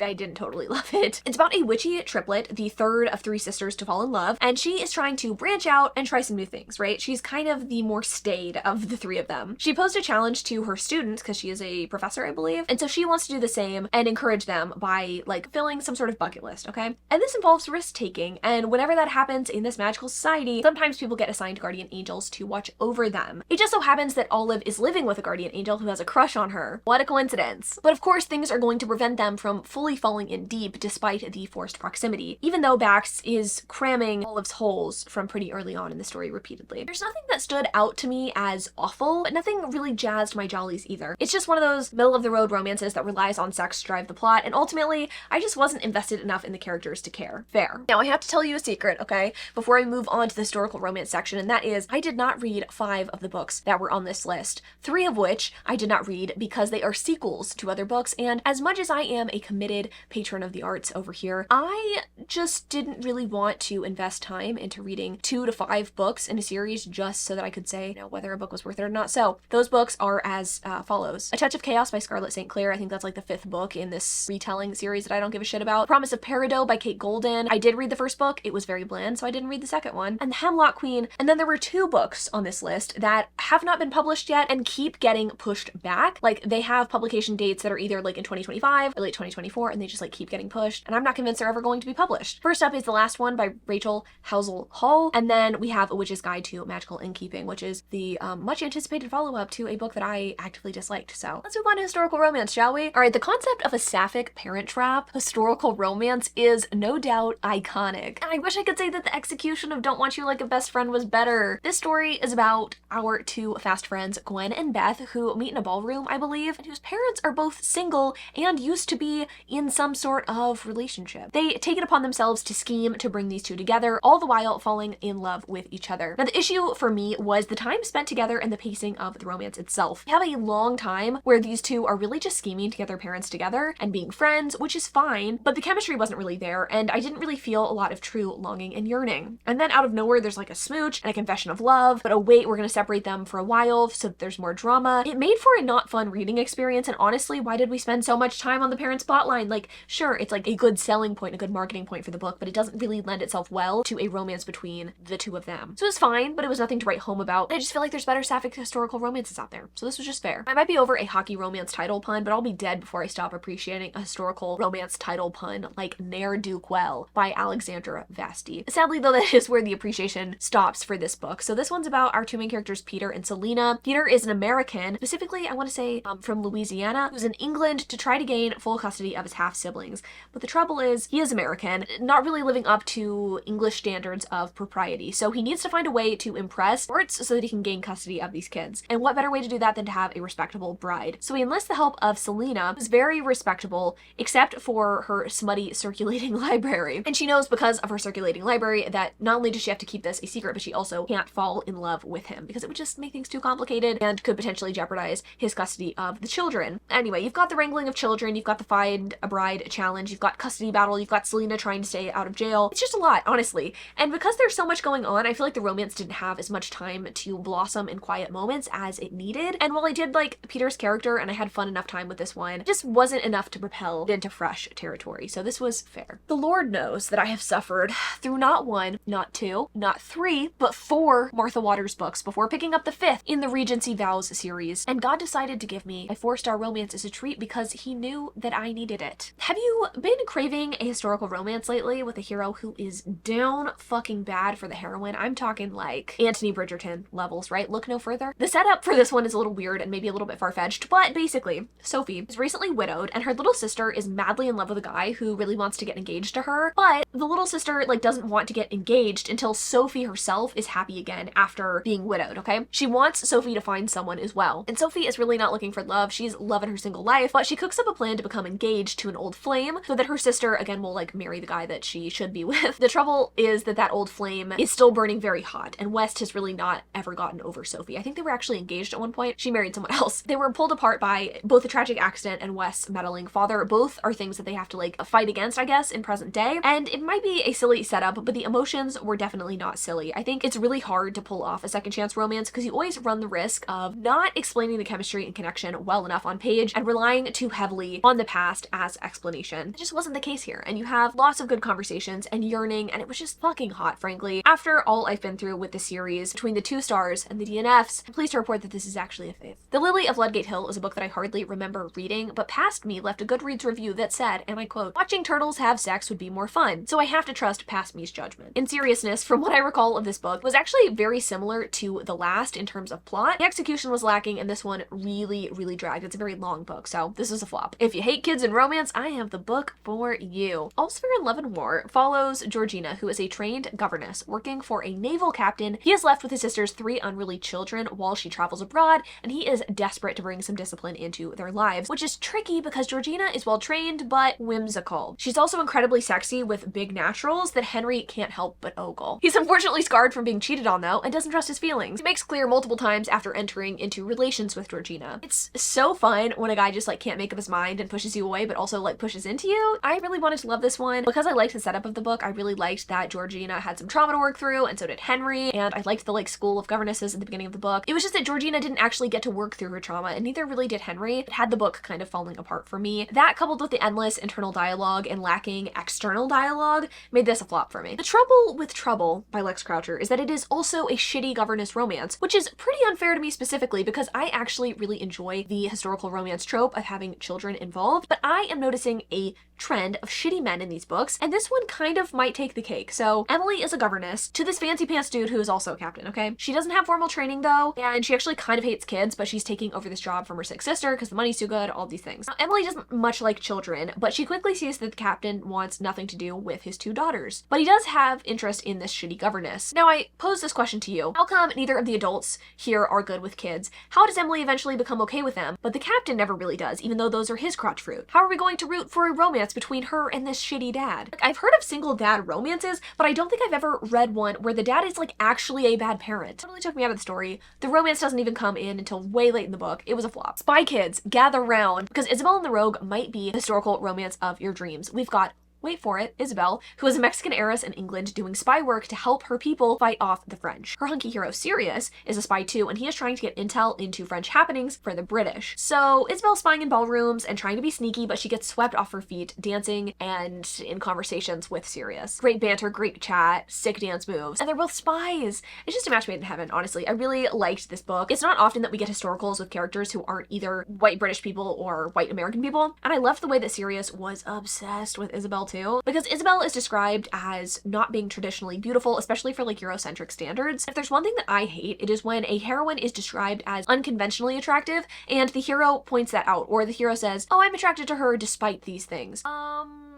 I didn't totally love it. It's about a witchy triplet, the third of three sisters to fall in love, and she is trying to branch out and try some new things, right? She's kind of the more staid of the three of them. She posed a challenge to her students because she is a professor, I believe, and so she wants to do the same and encourage them by like filling some sort of bucket list, okay? And this involves risk-taking, and whenever that happens in this magical society, sometimes people get assigned guardian angels to watch over them. It just so happens that Olive is living with a guardian angel who has a crush on her. What a coincidence. But of course, things are going to prevent them from fully falling in deep despite the forced proximity, even though Bax is cramming Olive's holes from pretty early on in the story repeatedly. There's nothing that stood out to me as awful, but nothing really jazzed my jollies either. It's just one of those middle-of-the-road romances that relies on sex to drive the plot, and ultimately, I just wasn't invested enough in the characters to care. Fair. Now, I have to tell you a secret, okay, before I move on to the historical romance section, and that is, I did not read 5 of the books that were on this list, 3 of which I did not read because they are sequels to other books, and as much as I am a committed patron of the arts over here, I just didn't really want to invest time into reading 2 to 5 books in a series just so that I could say, you know, whether a book was worth it or not. So those books are as follows. A Touch of Chaos by Scarlett St. Clair. I think that's like the 5th book in this retelling series that I don't give a shit about. Promise of Peridot by Kate Golden. I did read the first book. It was very bland, so I didn't read the second one. And The Hemlock Queen. And then there were 2 books on this list that have not been published yet and keep getting pushed back. Like, they have publication dates that are either like in 2025 or late 2024, and they just like keep getting pushed. And I'm not convinced they're ever going to be published. First up is The Last One by Rachel Housel Hall. And then we have A Witch's Guide to Magical Innkeeping, which is the much anticipated follow-up to a book that I actively disliked. So let's move on to historical romance, shall we? All right, the concept of a sapphic parent trap historical romance is no doubt iconic. And I wish I could say that the execution of Don't Want You Like a Best Friend was better. This story is about our 2 fast friends, Gwen and Beth, who meet in a ballroom, I believe, and whose parents are both single and used to be in some sort of relationship. They take it upon themselves to scheme to bring these 2 together, all the while falling in love with each other. Now, the issue for me was the time spent together and the pacing of the romance itself. We have a long time where these 2 are really just scheming to get their parents together and being friends, which is fine, but the chemistry wasn't really there, and I didn't really feel a lot of true longing and yearning. And then out of nowhere, there's like a smooch and a confession of love, but oh wait, we're gonna separate them for a while so that there's more drama. It made for a not fun reading experience, and honestly, why did we spend so much time on the parents' plotline? Like, sure, it's like a good selling point, a good marketing point for the book, but it doesn't really lend itself well to a romance between the 2 of them. So it was fine, but it was nothing to write home about. I just feel like there's better sapphic historical romances out there, so this was just fair. I might be over a hockey romance title pun, but I'll be dead before I stop appreciating a historical romance title pun like Ne'er-Do-Quell by Alexandra Vasti. Sadly, though, that is where the appreciation stops for this book. So this one's about our 2 main characters, Peter and Selena. Peter is an American, specifically, I want to say from Louisiana, who's in England to try to gain full custody of his half-siblings. But the trouble is, he is American, not really living up to English standards of propriety. So he needs to find a way to impress courts so that he can gain custody of these kids. And what better way to do that than to have a respectable bride? So he enlists the help of Selena, who's very respectable, except for her smutty circulating library. And she knows because of her circulating library that not only does she have to keep this a secret, but she also can't fall in love with him because it would just make things too complicated and could potentially jeopardize his custody of the children. Anyway, you've got the wrangling of children, you've got the find a bride challenge, you've got custody battle, you've got Selena trying to stay out of jail. It's just a lot, honestly. And because there's so much going on, I feel like the romance didn't have as much time to blossom in quiet moments as it needed. And while I did like Peter's character and I had fun enough time with this one, it just wasn't enough to propel into fresh territory. So this was fair. The Lord knows that I have suffered through not 1, not 2, not 3, but 4 Martha Waters books before picking up the 5th in the Regency Vows series. And God decided to give me a 4-star romance as a treat because he knew that I needed it. Have you been craving a historical romance lately with a hero who is down fucking bad for the heroine? I'm talking like Anthony Bridgerton levels, right? Look no further. The setup for this one is a little weird and maybe a little bit far-fetched, but basically, Sophie is recently widowed and her little sister is madly in love with a guy who really wants to get engaged to her, but the little sister like doesn't want to get engaged until Sophie herself is happy again after being widowed, okay? She wants Sophie to find someone as well. And Sophie is really not looking for love. She's loving her single life, but she cooks up a plan to become engaged to an old flame so that her sister again will like marry the guy that she should be with. The trouble is that that old flame is still burning very hot and West has really not ever gotten over Sophie. I think they were actually engaged at one point. She married someone else. They were pulled apart by both a tragic accident and West's meddling father. Both are things that they have to like fight against, I guess, in present day. And it might be a silly setup, but the emotions were definitely not silly. I think it's really hard to pull off a second chance romance because you always run the risk of not explaining the chemistry and connection well enough on page and relying too heavily on the past ass explanation. It just wasn't the case here, and you have lots of good conversations and yearning, and it was just fucking hot, frankly. After all I've been through with the series, between the 2 stars and the DNFs, I'm pleased to report that this is actually a fave. The Lily of Ludgate Hill is a book that I hardly remember reading, but Past Me left a Goodreads review that said, and I quote, "Watching turtles have sex would be more fun, so I have to trust Past Me's judgment." In seriousness, from what I recall of this book, it was actually very similar to the last in terms of plot. The execution was lacking, and this one really dragged. It's a very long book, so this is a flop. If you hate kids and romance, I have the book for you. All's Fair in Love and War follows Georgina, who is a trained governess working for a naval captain. He is left with his sister's 3 unruly children while she travels abroad, and he is desperate to bring some discipline into their lives, which is tricky because Georgina is well trained but whimsical. She's also incredibly sexy with big naturals that Henry can't help but ogle. He's unfortunately scarred from being cheated on though, and doesn't trust his feelings. He makes clear multiple times after entering into relations with Georgina. It's so fun when a guy just like can't make up his mind and pushes you away but also like pushes into you. I really wanted to love this one because I liked the setup of the book. I really liked that Georgina had some trauma to work through, and so did Henry, and I liked the like school of governesses at the beginning of the book. It was just that Georgina didn't actually get to work through her trauma, and neither really did Henry. It had the book kind of falling apart for me. That, coupled with the endless internal dialogue and lacking external dialogue, made this a flop for me. The trouble with Trouble by Lex Croucher is that it is also a shitty governess romance, which is pretty unfair to me specifically because I actually really enjoy the historical romance trope of having children involved, but I am noticing a trend of shitty men in these books, and this one kind of might take the cake. So Emily is a governess to this fancy pants dude who is also a captain, okay? She doesn't have formal training though, and she actually kind of hates kids, but she's taking over this job from her sick sister because the money's too good, all these things. Now, Emily doesn't much like children, but she quickly sees that the captain wants nothing to do with his 2 daughters. But he does have interest in this shitty governess. Now I pose this question to you. How come neither of the adults here are good with kids? How does Emily eventually become okay with them? But the captain never really does, even though those are his crotch fruit. How are we going to root for a romance between her and this shitty dad? Like, I've heard of single dad romances, but I don't think I've ever read one where the dad is like actually a bad parent. It totally took me out of the story. The romance doesn't even come in until way late in the book. It was a flop. Spy Kids, gather round, because Isabel and the Rogue might be the historical romance of your dreams. We've got, wait for it, Isabel, who is a Mexican heiress in England doing spy work to help her people fight off the French. Her hunky hero Sirius is a spy too, and he is trying to get intel into French happenings for the British. So Isabel's spying in ballrooms and trying to be sneaky, but she gets swept off her feet dancing and in conversations with Sirius. Great banter, great chat, sick dance moves, and they're both spies. It's just a match made in heaven, honestly. I really liked this book. It's not often that we get historicals with characters who aren't either white British people or white American people, and I loved the way that Sirius was obsessed with Isabel too, because Isabel is described as not being traditionally beautiful, especially for like Eurocentric standards. If there's one thing that I hate, it is when a heroine is described as unconventionally attractive and the hero points that out, or the hero says, "Oh, I'm attracted to her despite these things."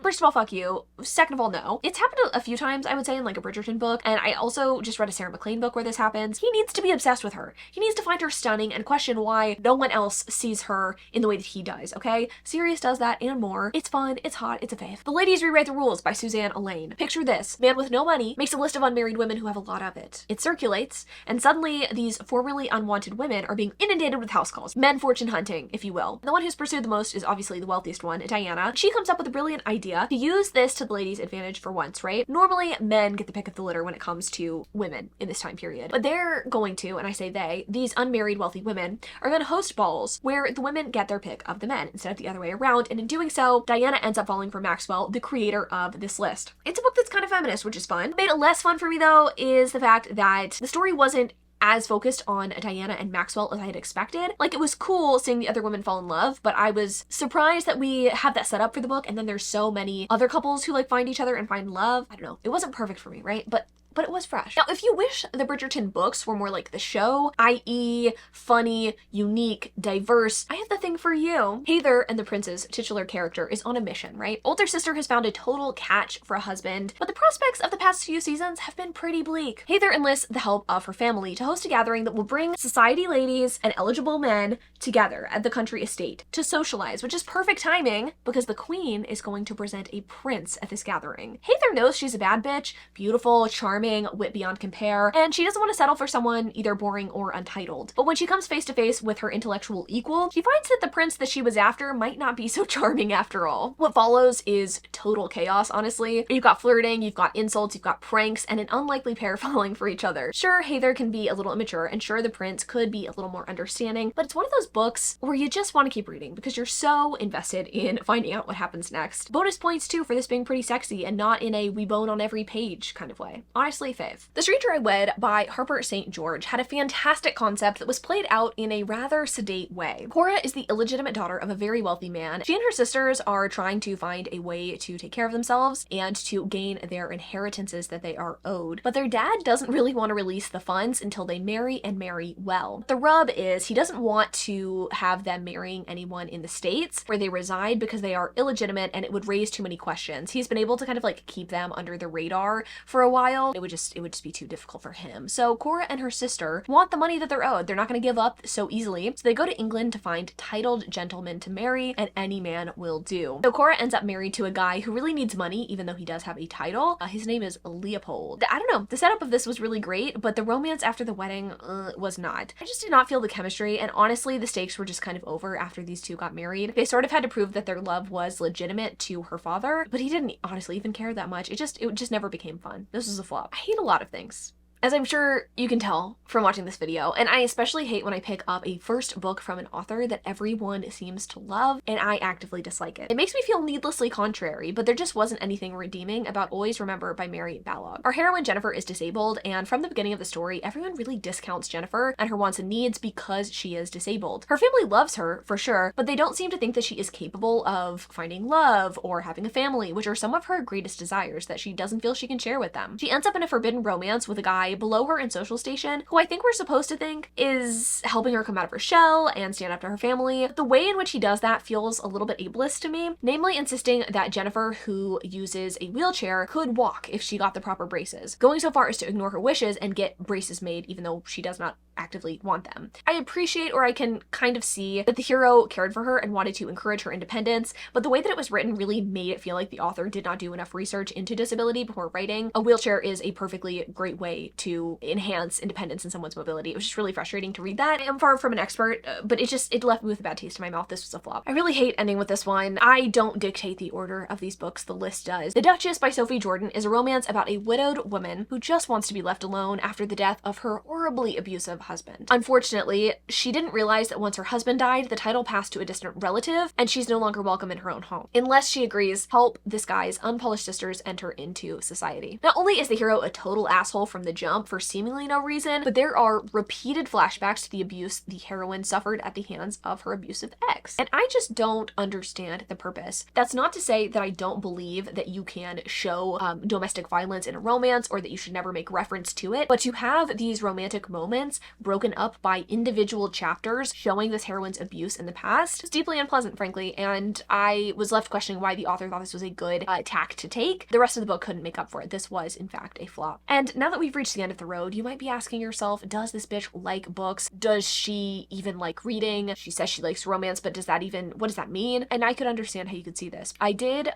First of all, fuck you. Second of all, no. It's happened a few times, I would say, in like a Bridgerton book, and I also just read a Sarah McLean book where this happens. He needs to be obsessed with her. He needs to find her stunning and question why no one else sees her in the way that he does, okay? Sirius does that and more. It's fun, it's hot, it's a fave. The Ladies Rewrite the Rules by Suzanne Elaine. Picture this. Man with no money makes a list of unmarried women who have a lot of it. It circulates, and suddenly these formerly unwanted women are being inundated with house calls. Men fortune hunting, if you will. The one who's pursued the most is obviously the wealthiest one, Diana. She comes up with a brilliant idea to use this to the ladies' advantage for once, right? Normally, men get the pick of the litter when it comes to women in this time period. But they're going to, and I say they, these unmarried wealthy women are going to host balls where the women get their pick of the men instead of the other way around, and in doing so, Diana ends up falling for Maxwell, the creator of this list. It's a book that's kind of feminist, which is fun. What made it less fun for me, though, is the fact that the story wasn't as focused on Diana and Maxwell as I had expected. Like, it was cool seeing the other women fall in love, but I was surprised that we have that set up for the book, and then there's so many other couples who like find each other and find love. I don't know. It wasn't perfect for me, right? But it was fresh. Now, if you wish the Bridgerton books were more like the show, i.e. funny, unique, diverse, I have the thing for you. Hathor and the prince's titular character is on a mission, right? Older sister has found a total catch for a husband, but the prospects of the past few seasons have been pretty bleak. Hathor enlists the help of her family to host a gathering that will bring society ladies and eligible men together at the country estate to socialize, which is perfect timing because the queen is going to present a prince at this gathering. Hathor knows she's a bad bitch, beautiful, charming, wit beyond compare, and she doesn't want to settle for someone either boring or untitled. But when she comes face to face with her intellectual equal, she finds that the prince that she was after might not be so charming after all. What follows is total chaos, honestly. You've got flirting, you've got insults, you've got pranks, and an unlikely pair falling for each other. Sure, Hathor can be a little immature, and sure, the prince could be a little more understanding, but it's one of those books where you just want to keep reading because you're so invested in finding out what happens next. Bonus points too for this being pretty sexy and not in a we bone on every page kind of way. Honestly, fave. The Stranger I Wed by Harper St. George had a fantastic concept that was played out in a rather sedate way. Cora is the illegitimate daughter of a very wealthy man. She and her sisters are trying to find a way to take care of themselves and to gain their inheritances that they are owed, but their dad doesn't really want to release the funds until they marry and marry well. The rub is he doesn't want to have them marrying anyone in the States where they reside because they are illegitimate and it would raise too many questions. He's been able to kind of like keep them under the radar for a while. It would just be too difficult for him. So Cora and her sister want the money that they're owed. They're not going to give up so easily. So they go to England to find titled gentlemen to marry, and any man will do. So Cora ends up married to a guy who really needs money, even though he does have a title. His name is Leopold. I don't know, the setup of this was really great, but the romance after the wedding was not. I just did not feel the chemistry, and honestly, the stakes were just kind of over after these two got married. They sort of had to prove that their love was legitimate to her father, but he didn't honestly even care that much. It just never became fun. This was a flop. I hate a lot of things, as I'm sure you can tell from watching this video, and I especially hate when I pick up a first book from an author that everyone seems to love and I actively dislike it. It makes me feel needlessly contrary, but there just wasn't anything redeeming about Always Remember by Mary Balogh. Our heroine Jennifer is disabled, and from the beginning of the story, everyone really discounts Jennifer and her wants and needs because she is disabled. Her family loves her, for sure, but they don't seem to think that she is capable of finding love or having a family, which are some of her greatest desires that she doesn't feel she can share with them. She ends up in a forbidden romance with a guy below her in social station who I think we're supposed to think is helping her come out of her shell and stand up to her family. The way in which he does that feels a little bit ableist to me, namely insisting that Jennifer, who uses a wheelchair, could walk if she got the proper braces, going so far as to ignore her wishes and get braces made even though she does not actively want them. I appreciate, or I can kind of see, that the hero cared for her and wanted to encourage her independence, but the way that it was written really made it feel like the author did not do enough research into disability before writing. A wheelchair is a perfectly great way to enhance independence in someone's mobility. It was just really frustrating to read that. I am far from an expert, but it left me with a bad taste in my mouth. This was a flop. I really hate ending with this one. I don't dictate the order of these books, the list does. The Duchess by Sophie Jordan is a romance about a widowed woman who just wants to be left alone after the death of her horribly abusive husband. Unfortunately, she didn't realize that once her husband died, the title passed to a distant relative, and she's no longer welcome in her own home, unless she agrees help this guy's unpolished sisters enter into society. Not only is the hero a total asshole from the jump for seemingly no reason, but there are repeated flashbacks to the abuse the heroine suffered at the hands of her abusive ex. And I just don't understand the purpose. That's not to say that I don't believe that you can show domestic violence in a romance or that you should never make reference to it, but to have these romantic moments broken up by individual chapters showing this heroine's abuse in the past is deeply unpleasant, frankly, and I was left questioning why the author thought this was a good tack to take. The rest of the book couldn't make up for it. This was, in fact, a flop. And now that we've reached the end of the road, you might be asking yourself, does this bitch like books? Does she even like reading? She says she likes romance, but what does that mean? And I could understand how you could see this. I did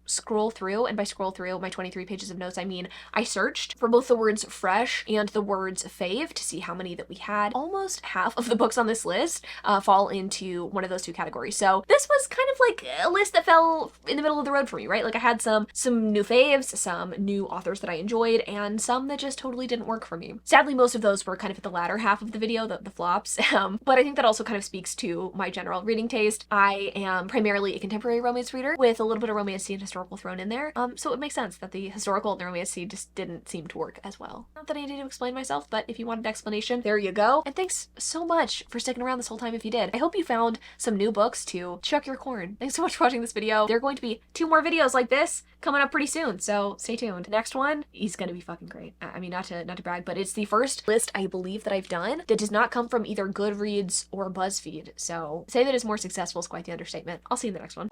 scroll through, and by scroll through my 23 pages of notes, I mean I searched for both the words fresh and the words fave to see how many that we had. Almost half of the books on this list fall into one of those two categories. So this was kind of like a list that fell in the middle of the road for me, right? Like I had some new faves, some new authors that I enjoyed, and some that just totally didn't work for me. Sadly, most of those were kind of at the latter half of the video, the flops. But I think that also kind of speaks to my general reading taste. I am primarily a contemporary romance reader with a little bit of romantasy and historical thrown in there. So it would make sense that the historical and the romantasy just didn't seem to work as well. Not that I need to explain myself, but if you wanted an explanation, there you go. And thanks so much for sticking around this whole time if you did. I hope you found some new books to chuck your corn. Thanks so much for watching this video. There are going to be 2 more videos like this coming up pretty soon, so stay tuned. The next one is gonna be fucking great. I mean, not to brag, but it's the first list I believe that I've done that does not come from either Goodreads or BuzzFeed, so say that it's more successful is quite the understatement. I'll see you in the next one.